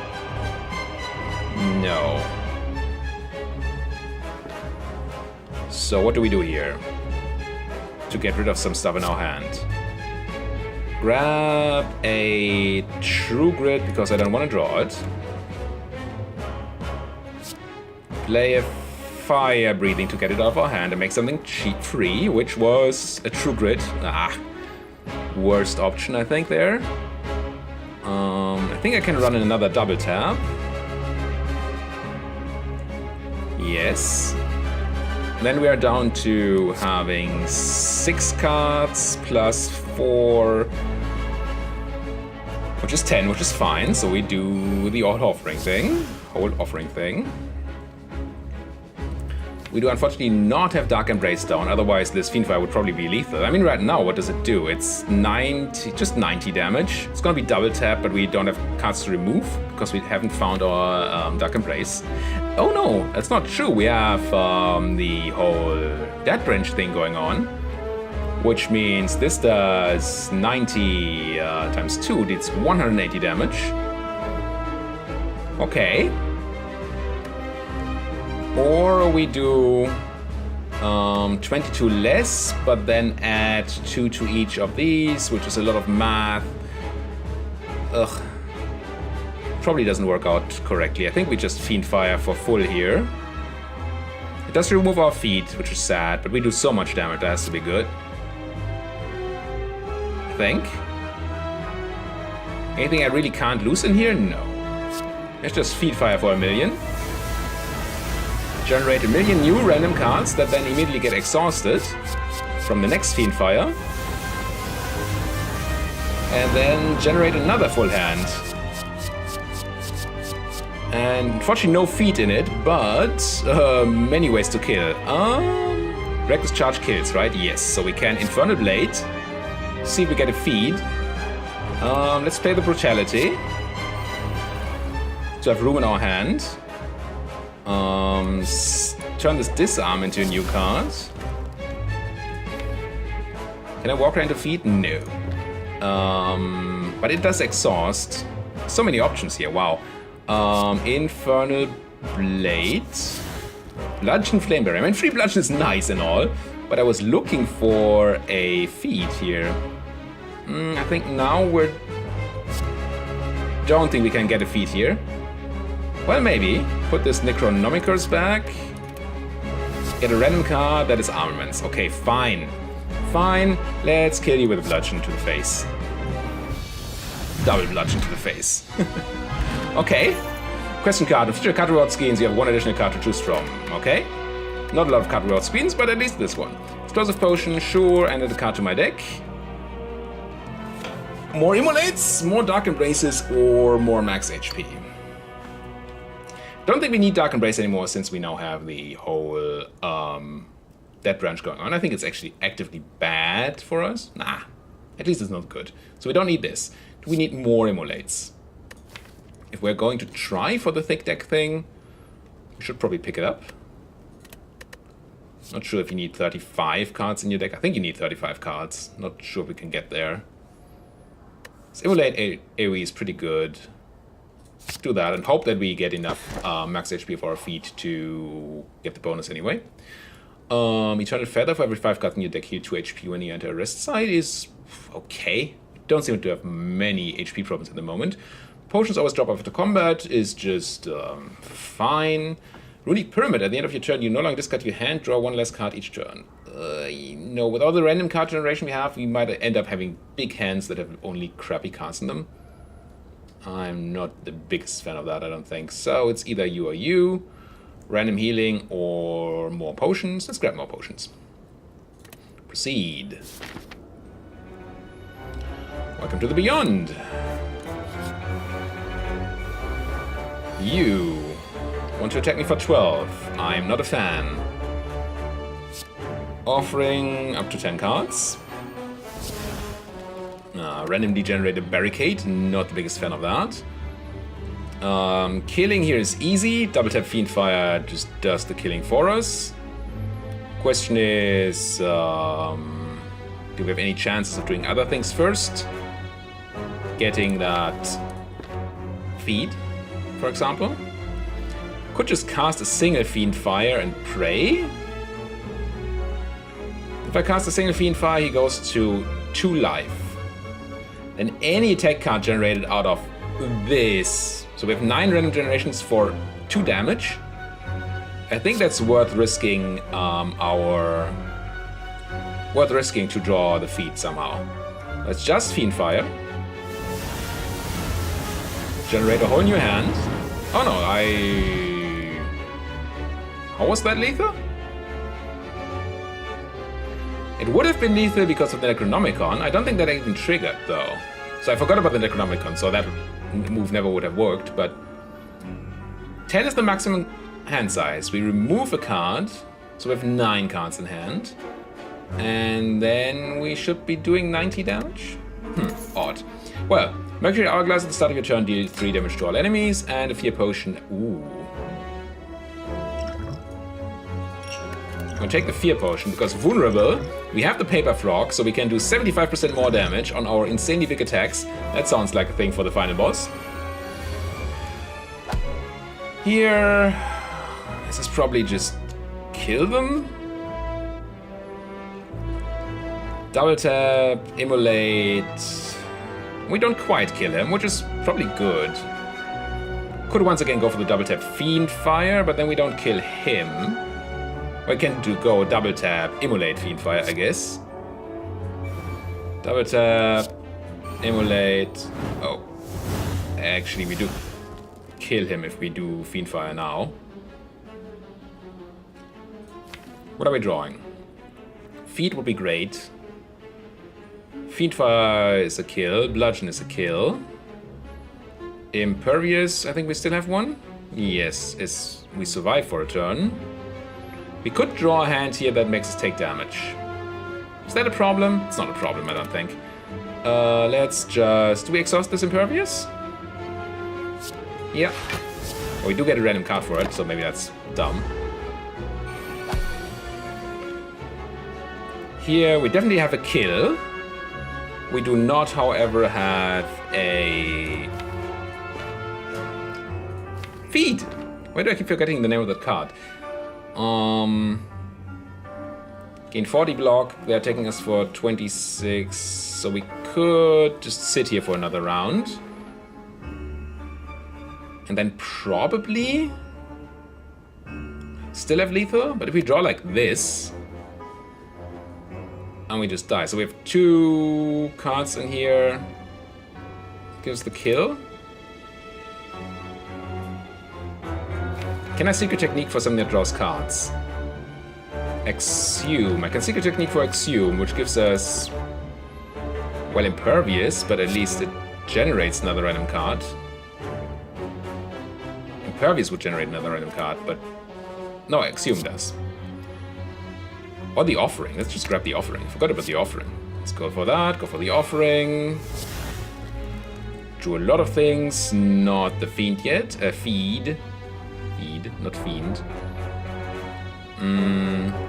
No. So what do we do here? To get rid of some stuff in our hand. Grab a True Grit because I don't want to draw it. Play a Fire Breathing to get it out of our hand and make something cheat free, which was a True Grit. Worst option I think there. I think I can run in another double tap. Yes. Then we are down to having 6 cards plus 4, which is 10, which is fine. So we do the whole offering thing. We do unfortunately not have Dark Embrace down, otherwise this Fiendfire would probably be lethal. I mean, right now, what does it do? It's 90, just 90 damage. It's gonna be double tap, but we don't have cards to remove because we haven't found our Dark Embrace. Oh no, that's not true. We have the whole Dead Branch thing going on, which means this does 90 times 2, it's 180 damage. Okay. Or we do 22 less, but then add 2 to each of these, which is a lot of math. Ugh. Probably doesn't work out correctly. I think we just Fiendfire for full here. It does remove our feet, which is sad, but we do so much damage, that has to be good. I think. Anything I really can't lose in here? No. Let's just Fiendfire for 1 million. Generate 1 million new random cards that then immediately get exhausted from the next Fiendfire. And then generate another full hand. And unfortunately no feat in it, but many ways to kill. Reckless Charge kills, right? Yes, so we can Infernal Blade. See if we get a feed. Let's play the Brutality. To have room in our hand. Turn this Disarm into a new card. Can I walk around to feed? No. But it does exhaust. So many options here, wow. Infernal Blade. Bludgeon Flamebearer. I mean, free bludgeon is nice and all, but I was looking for a feed here. I think now we're... Don't think we can get a feed here. Well, maybe. Put this Necronomicus back. Get a random card that is Armaments. Okay, fine. Fine. Let's kill you with a bludgeon to the face. Double bludgeon to the face. Okay. Question card. If future card reward schemes, you have 1 additional card to choose from. Okay. Not a lot of card reward schemes, but at least this one. Explosive Potion, sure, and add a card to my deck. More Immolates, more Dark Embraces, or more max HP. Don't think we need Dark Embrace anymore since we now have the whole that branch going on. I think it's actually actively bad for us. Nah, at least it's not good. So we don't need this. Do we need more immolates? If we're going to try for the thick deck thing, we should probably pick it up. Not sure if you need 35 cards in your deck. I think you need 35 cards. Not sure if we can get there. This immolate AoE is pretty good. Let's do that and hope that we get enough max HP for our feet to get the bonus anyway. Eternal Feather for every 5 cards in your deck, heal 2 HP when you enter a rest site is okay. Don't seem to have many HP problems at the moment. Potions always drop after combat is just fine. Runic Pyramid, at the end of your turn, you no longer discard your hand, draw 1 less card each turn. No, with all the random card generation we have, we might end up having big hands that have only crappy cards in them. I'm not the biggest fan of that, I don't think. So it's either you or you, random healing or more potions. Let's grab more potions. Proceed. Welcome to the Beyond. You want to attack me for 12. I'm not a fan. Offering up to 10 cards. Randomly generated barricade. Not the biggest fan of that. Killing here is easy. Double tap Fiendfire just does the killing for us. Question is, do we have any chances of doing other things first? Getting that feed, for example. Could just cast a single Fiendfire and pray. If I cast a single Fiendfire, he goes to 2 life. Then any attack card generated out of this. So we have 9 random generations for 2 damage. I think that's worth risking to draw the feed somehow. Let's just Fiendfire. Generate a whole new hand. Oh no, how was that lethal? It would have been lethal because of the Necronomicon. I don't think that even triggered, though. So I forgot about the Necronomicon, so that move never would have worked, but 10 is the maximum hand size. We remove a card, so we have 9 cards in hand. And then we should be doing 90 damage? Odd. Well, Mercury Hourglass at the start of your turn deals 3 damage to all enemies, and a Fear Potion. Ooh. I'm gonna take the Fear Potion because vulnerable. We have the Paper Frog, so we can do 75% more damage on our insanely big attacks. That sounds like a thing for the final boss. Here, this is probably just kill them. Double tap, immolate. We don't quite kill him, which is probably good. Could once again go for the double tap Fiendfire, but then we don't kill him. We can go double tap, immolate Fiendfire, I guess. Double tap, immolate. Oh, actually, we do kill him if we do Fiendfire now. What are we drawing? Feet would be great. Fiendfire is a kill. Bludgeon is a kill. Impervious, I think we still have one. Yes, we survive for a turn. We could draw a hand here that makes us take damage. Is that a problem? It's not a problem, I don't think. Let's just... Do we exhaust this Impervious? Yeah. Well, we do get a random card for it, so maybe that's dumb. Here, we definitely have a kill. We do not, however, have a... Feed! Why do I keep forgetting the name of that card? Gain 40 block. They're taking us for 26. So we could just sit here for another round. And then probably still have lethal. But if we draw like this, and we just die. So we have 2 cards in here. Gives the kill. Can I Secret Technique for something that draws cards? Exhume. I can Secret Technique for Exhume, which gives us... Well, Impervious, but at least it generates another random card. Impervious would generate another random card, but... No, Exhume does. Or the offering. Let's just grab the offering. I forgot about the offering. Let's go for that. Go for the offering. Do a lot of things. Not the fiend yet. Feed. Feed, not fiend.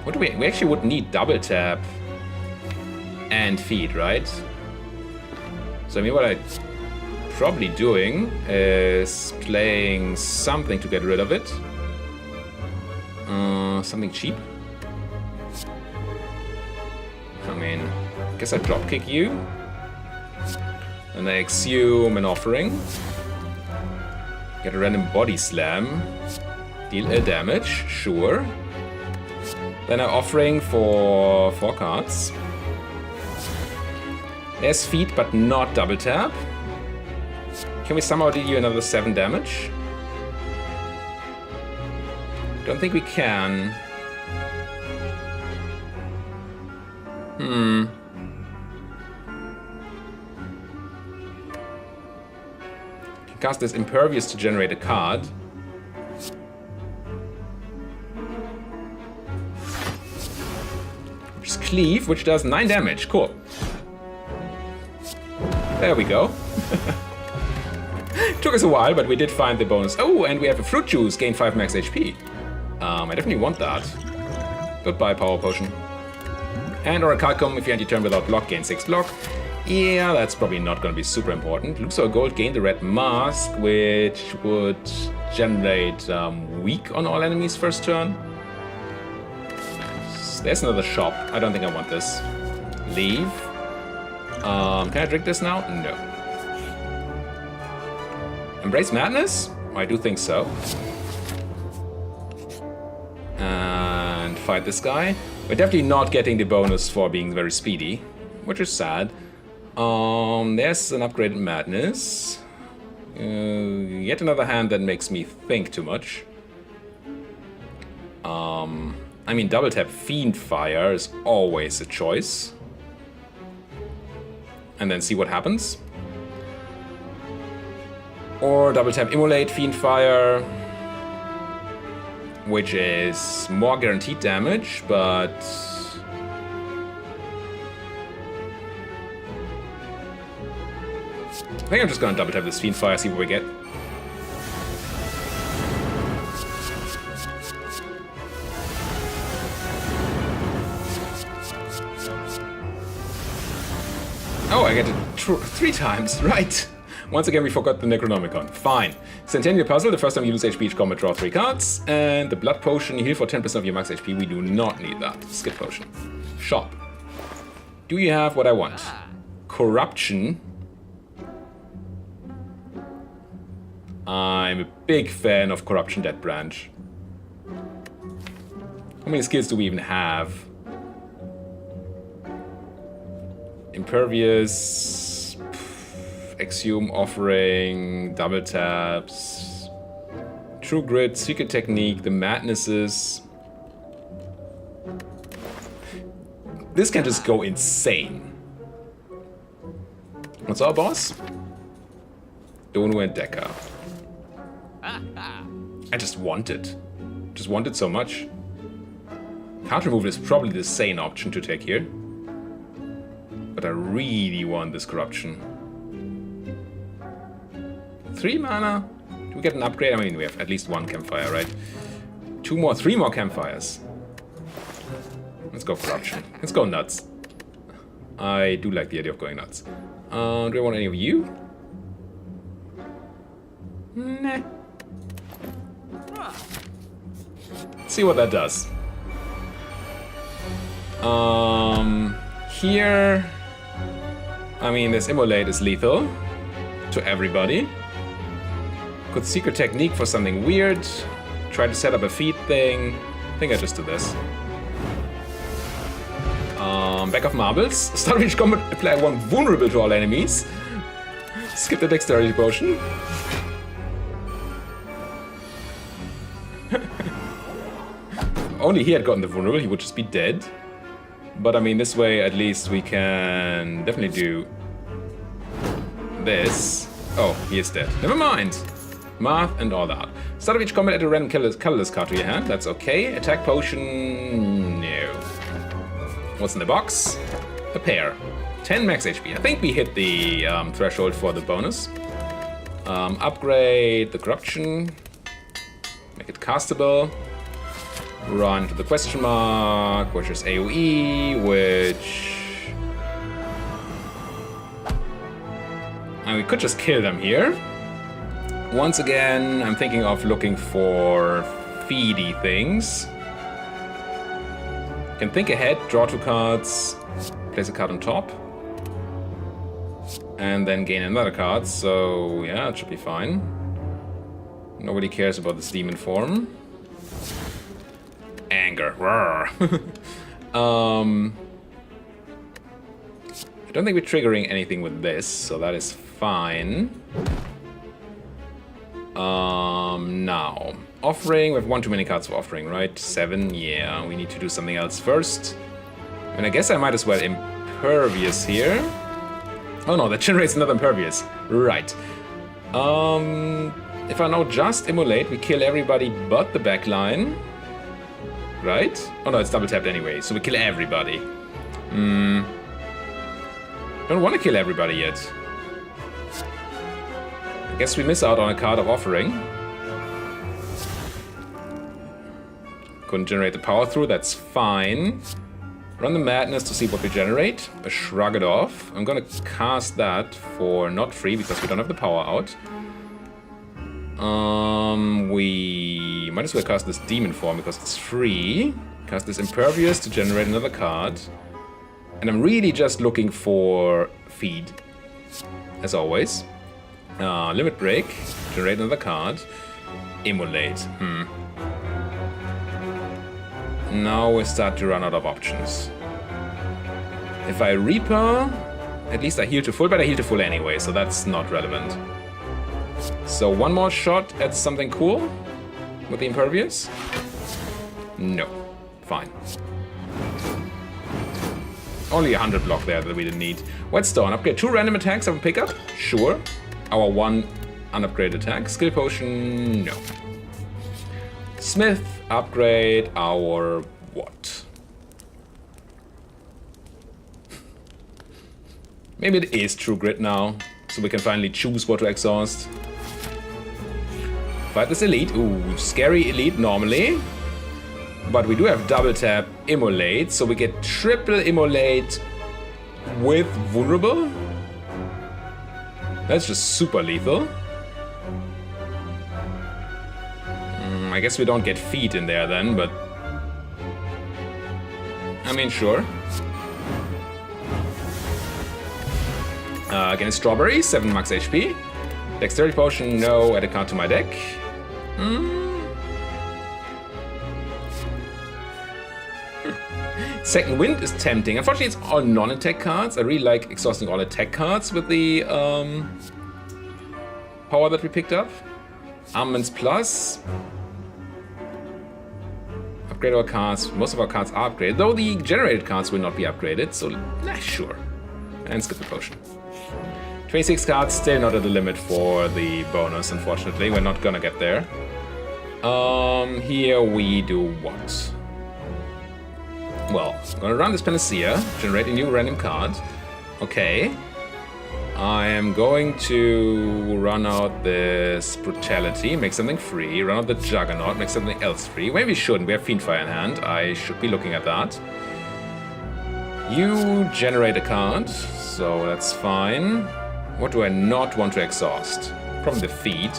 What do we actually would need double tap and feed, right? So I mean, what I'm probably doing is playing something to get rid of it. Something cheap. I mean, I guess I dropkick you. And I exhume an offering. Get a random body slam. Deal a damage, sure. Then I'm offering for 4 cards. There's feet, but not double tap. Can we somehow deal you another 7 damage? Don't think we can. Cast this Impervious to generate a card. Which is Cleave, which does 9 damage. Cool. There we go. Took us a while, but we did find the bonus. Oh, and we have a fruit juice, gain 5 max HP. I definitely want that. Goodbye, Power Potion. And Oracalcum, if you end your turn without block, gain 6 block. Yeah, that's probably not going to be super important. Luxor Gold gained the red mask, which would generate weak on all enemies first turn. There's another shop. I don't think I want this. Leave. Can I drink this now? No. Embrace Madness? I do think so. And fight this guy. We're definitely not getting the bonus for being very speedy, which is sad. There's an upgraded Madness. Yet another hand that makes me think too much. I mean, double tap Fiend Fire is always a choice. And then see what happens. Or double tap Immolate Fiend Fire, which is more guaranteed damage, but I think I'm just gonna double tap this Fiend Fire, see what we get. Oh, I get it 3 times, right. Once again, we forgot the Necronomicon. Fine. Centennial Puzzle, the first time you lose HP each combat, draw 3 cards. And the Blood Potion, heal for 10% of your max HP. We do not need that. Skip Potion. Shop. Do you have what I want? Corruption. I'm a big fan of Corruption Dead Branch. How many skills do we even have? Impervious, Exhume, Offering, Double Taps, True Grit, Secret Technique, the Madnesses. This can just go insane. What's our boss? Donu and Decker. I just want it. Just want it so much. Card removal is probably the sane option to take here. But I really want this corruption. 3 mana? Do we get an upgrade? I mean, we have at least 1 campfire, right? 3 more campfires. Let's go corruption. Let's go nuts. I do like the idea of going nuts. Do I want any of you? Nah. See what that does. Here, I mean, this Immolate is lethal to everybody. Could Secret Technique for something weird. Try to set up a feed thing. I think I just do this. Back of Marbles. Start of each combat, apply 1 vulnerable to all enemies. Skip the Dexterity Potion. Only he had gotten the vulnerable, he would just be dead. But I mean, this way at least we can definitely do this. Oh, he is dead. Never mind. Math and all that. Start of each combat, add a random colorless card to your hand. That's okay. Attack potion, no. What's in the box? A pair. 10 max HP. I think we hit the threshold for the bonus. Upgrade the corruption. Make it castable. Run to the question mark, which is AoE, which... And we could just kill them here. Once again, I'm thinking of looking for feedy things. Can think ahead, draw 2 cards, place a card on top. And then gain another card, so yeah, it should be fine. Nobody cares about this demon form. Anger. I don't think we're triggering anything with this, so that is fine. Now, offering. We have 1 too many cards for offering, right? 7, yeah. We need to do something else first. And I guess I might as well impervious here. Oh no, that generates another impervious. Right. If I now just immolate, we kill everybody but the backline. Right? Oh no, it's double tapped anyway, so we kill everybody. Don't want to kill everybody yet. I guess we miss out on a card of offering. Couldn't generate the power through, that's fine. Run the madness to see what we generate. Shrug it off. I'm gonna cast that for not free because we don't have the power out. We might as well cast this demon form because it's free. Cast this impervious to generate another card. And I'm really just looking for feed, as always. Limit break, generate another card. Immolate. Now we start to run out of options. If I Reaper, at least I heal to full, but I heal to full anyway, so that's not relevant. So one more shot at something cool with the impervious? No. Fine. Only 100 block there that we didn't need. Whetstone, upgrade 2 random attacks of a pickup? Sure. Our 1 unupgraded attack. Skill potion? No. Smith, upgrade our what? Maybe it is True Grit now, so we can finally choose what to exhaust. Fight this elite. Ooh, scary elite normally. But we do have double tap immolate, so we get triple immolate with vulnerable. That's just super lethal. I guess we don't get feet in there then, but I mean, sure. Again, strawberry, 7 max HP. Dexterity potion, no. Add a card to my deck. Second wind is tempting. Unfortunately, it's all non-attack cards. I really like exhausting all attack cards with the power that we picked up. Armaments plus. Upgrade our cards. Most of our cards are upgraded, though the generated cards will not be upgraded, so sure. And skip the potion. 26 cards, still not at the limit for the bonus, unfortunately. We're not gonna get there. Here we do what? Well, I'm gonna run this Panacea, generate a new random card. Okay. I am going to run out this Brutality, make something free, run out the Juggernaut, make something else free. Maybe we shouldn't, we have Fiendfire in hand. I should be looking at that. You generate a card, so that's fine. What do I not want to exhaust? Probably the feed.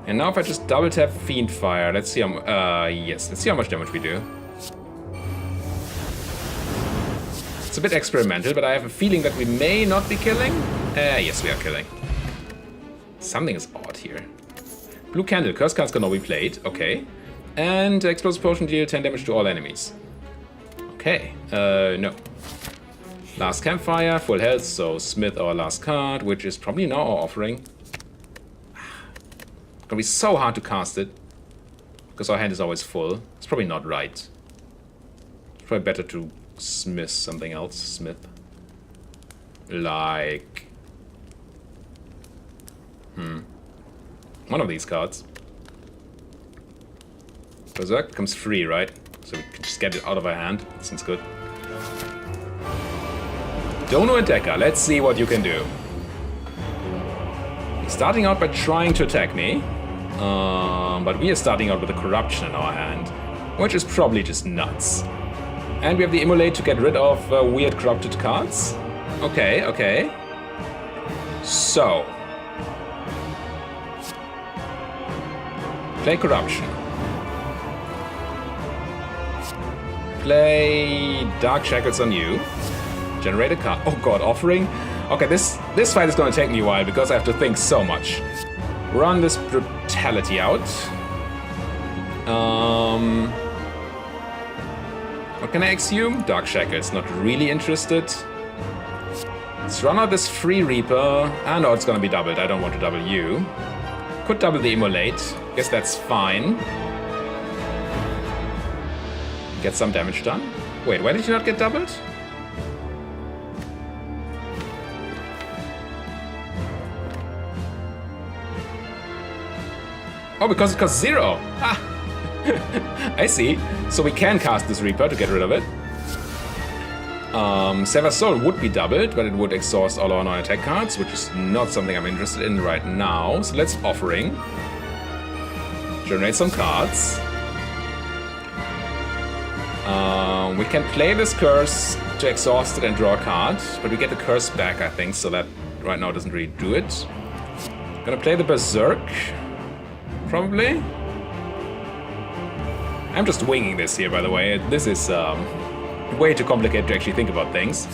And now if I just double tap Fiendfire, let's see how let's see how much damage we do. It's a bit experimental, but I have a feeling that we may not be killing. Yes, we are killing. Something is odd here. Blue Candle, curse cards cannot be played. Okay. And Explosive Potion deal 10 damage to all enemies. Okay. No. Last Campfire, full health, so Smith our last card, which is probably now our offering. It's gonna be so hard to cast it, because our hand is always full. It's probably not right. It's probably better to Smith something else. Smith. Like... one of these cards. Berserk comes free, right? So we can just get it out of our hand. Seems good. Dono and Decker, let's see what you can do. Starting out by trying to attack me. But we are starting out with a Corruption in our hand, which is probably just nuts. And we have the Immolate to get rid of weird corrupted cards. Okay, okay. So. Play Corruption. Play Dark Shackles on you. Generate a card. Oh god, Offering? Okay, this fight is gonna take me a while because I have to think so much. Run this Brutality out. What can I exhume? Dark Shackles, not really interested. Let's run out this Free Reaper. Ah no, it's gonna be doubled. I don't want to double you. Could double the Immolate. Guess that's fine. Get some damage done. Wait, why did you not get doubled? Oh, because it costs 0. Ah. I see. So we can cast this Reaper to get rid of it. Sever Soul would be doubled, but it would exhaust all our non-attack cards, which is not something I'm interested in right now. So let's Offering. Generate some cards. We can play this Curse to exhaust it and draw a card, but we get the Curse back, I think, so that right now doesn't really do it. Gonna play the Berserk. Probably. I'm just winging this here, by the way. This is way too complicated to actually think about things.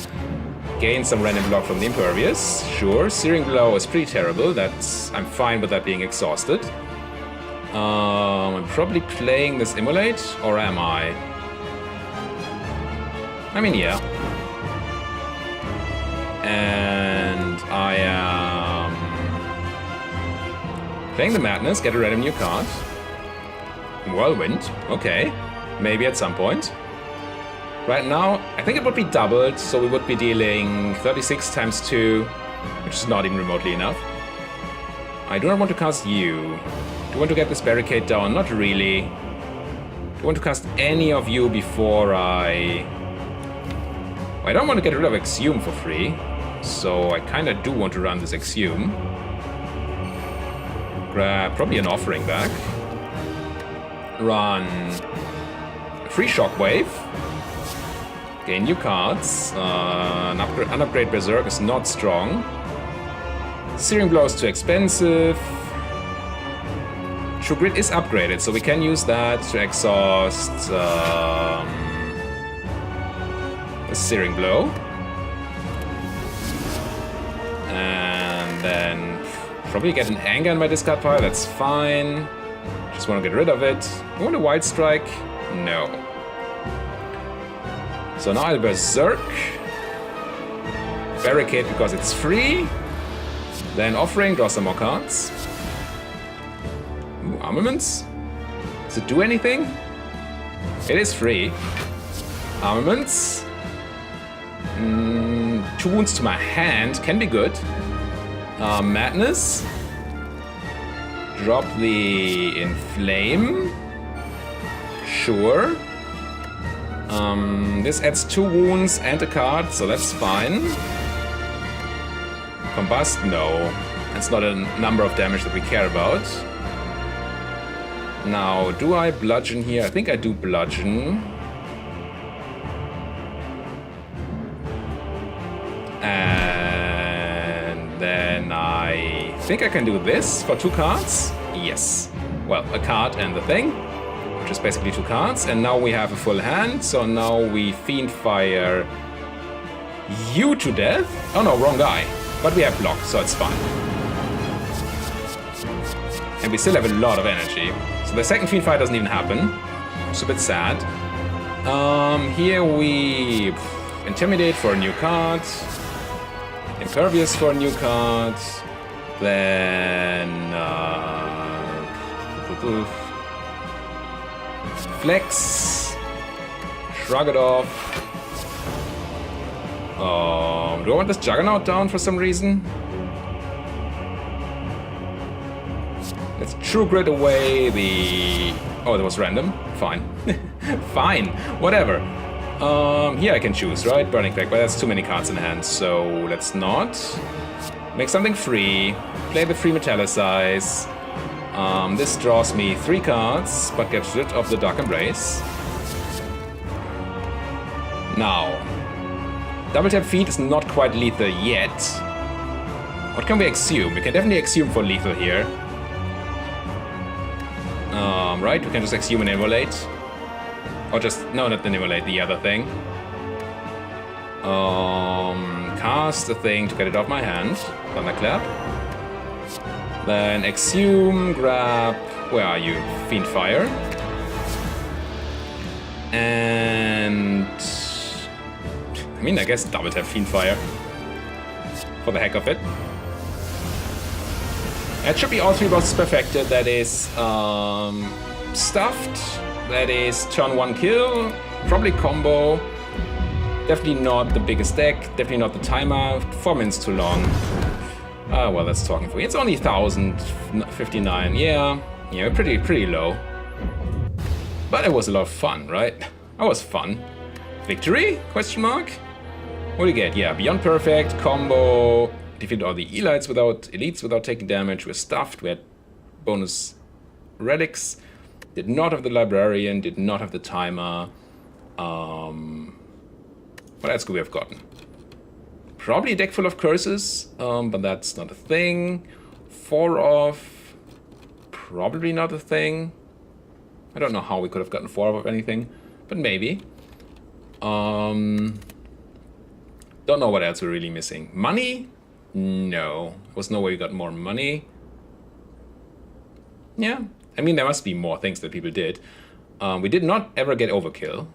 Gain some random block from the Impervious. Sure. Searing Blow is pretty terrible. I'm fine with that being exhausted. I'm probably playing this Immolate, or am I? I mean, yeah. And I am playing the Madness, get a random new card. Whirlwind, okay. Maybe at some point. Right now, I think it would be doubled, so we would be dealing 36 times 2, which is not even remotely enough. I do not want to cast you. Do you want to get this barricade down? Not really. Do you want to cast any of you before I don't want to get rid of Exhume for free, so I kinda do want to run this Exhume. Grab probably an Offering back. Run free Shockwave. Gain new cards. An upgrade Berserk is not strong. Searing Blow is too expensive. True Grit is upgraded, so we can use that to exhaust the Searing Blow. And then probably get an Anger in my discard pile, that's fine. Just want to get rid of it. I want a White Strike? No. So now I'll Berserk. Barricade because it's free. Then Offering, draw some more cards. Ooh, Armaments? Does it do anything? It is free. Armaments. 2 wounds to my hand can be good. Madness. Drop the Inflame. Sure. This adds 2 wounds and a card, so that's fine. Combust? No. That's not a number of damage that we care about. Now, do I bludgeon here? I think I do bludgeon. And then I think I can do this for 2 cards. Yes. Well, a card and the thing, which is basically 2 cards. And now we have a full hand, so now we Fiend Fire you to death. Oh no, wrong guy. But we have block, so it's fine. And we still have a lot of energy. So the second Fiend Fire doesn't even happen. It's a bit sad. Here we Intimidate for a new card. Impervious for a new card. Then Flex. Shrug it off. Do I want this Juggernaut down for some reason? Let's True Grit away the... Oh, that was random. Fine. Fine, whatever. Here I can choose, right? Burning Crack, but that's too many cards in hand, so let's not. Make something free. Play the free Metallicize. This draws me 3 cards, but gets rid of the Dark Embrace. Now, Double Tap Feed is not quite lethal yet. What can we assume? We can definitely assume for lethal here. Right? We can just assume an Immolate. Or just, no, not the Immolate, the other thing. Cast a thing to get it off my hand. Thunderclap. Then Exhume, grab, where are you? Fiendfire. And I mean, I guess double tap Fiendfire. For the heck of it. That should be all 3 bosses perfected. That is stuffed. That is turn 1 kill. Probably combo. Definitely not the biggest deck. Definitely not the timer. 4 minutes too long. Well, that's talking for you. It's only 1,059. Yeah, pretty low. But it was a lot of fun, right? That was fun. Victory? Question mark? What do you get? Yeah, Beyond Perfect, combo, defeated all the elites without taking damage. We're stuffed. We had bonus relics. Did not have the librarian. Did not have the timer. What else could we have gotten? Probably a deck full of curses, but that's not a thing. 4 off, probably not a thing. I don't know how we could have gotten 4 of anything, but maybe. Don't know what else we're really missing. Money? No. There was no way we got more money. Yeah, I mean, there must be more things that people did. We did not ever get overkill,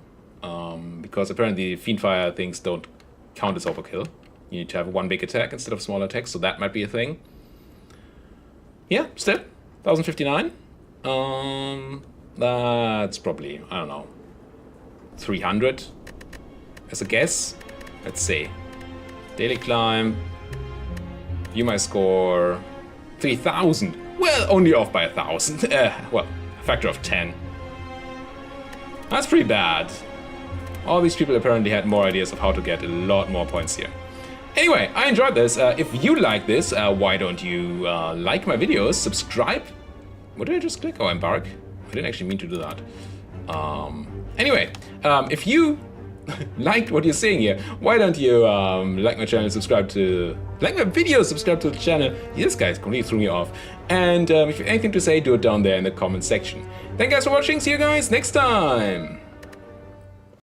because apparently Fiendfire things don't count as overkill. You need to have 1 big attack instead of smaller attacks, so that might be a thing. Yeah, still, 1,059. That's probably, I don't know, 300 as a guess. Let's see. Daily climb. View my score. 3,000. Well, only off by 1,000. Well, a factor of 10. That's pretty bad. All these people apparently had more ideas of how to get a lot more points here. Anyway, I enjoyed this. If you like this, why don't you like my videos, subscribe. What did I just click? Oh, embark. I didn't actually mean to do that. Anyway, if you liked what you're seeing here, why don't you like my channel, subscribe to... like my videos, subscribe to the channel. This guy completely threw me off. And if you have anything to say, do it down there in the comment section. Thank you guys for watching. See you guys next time.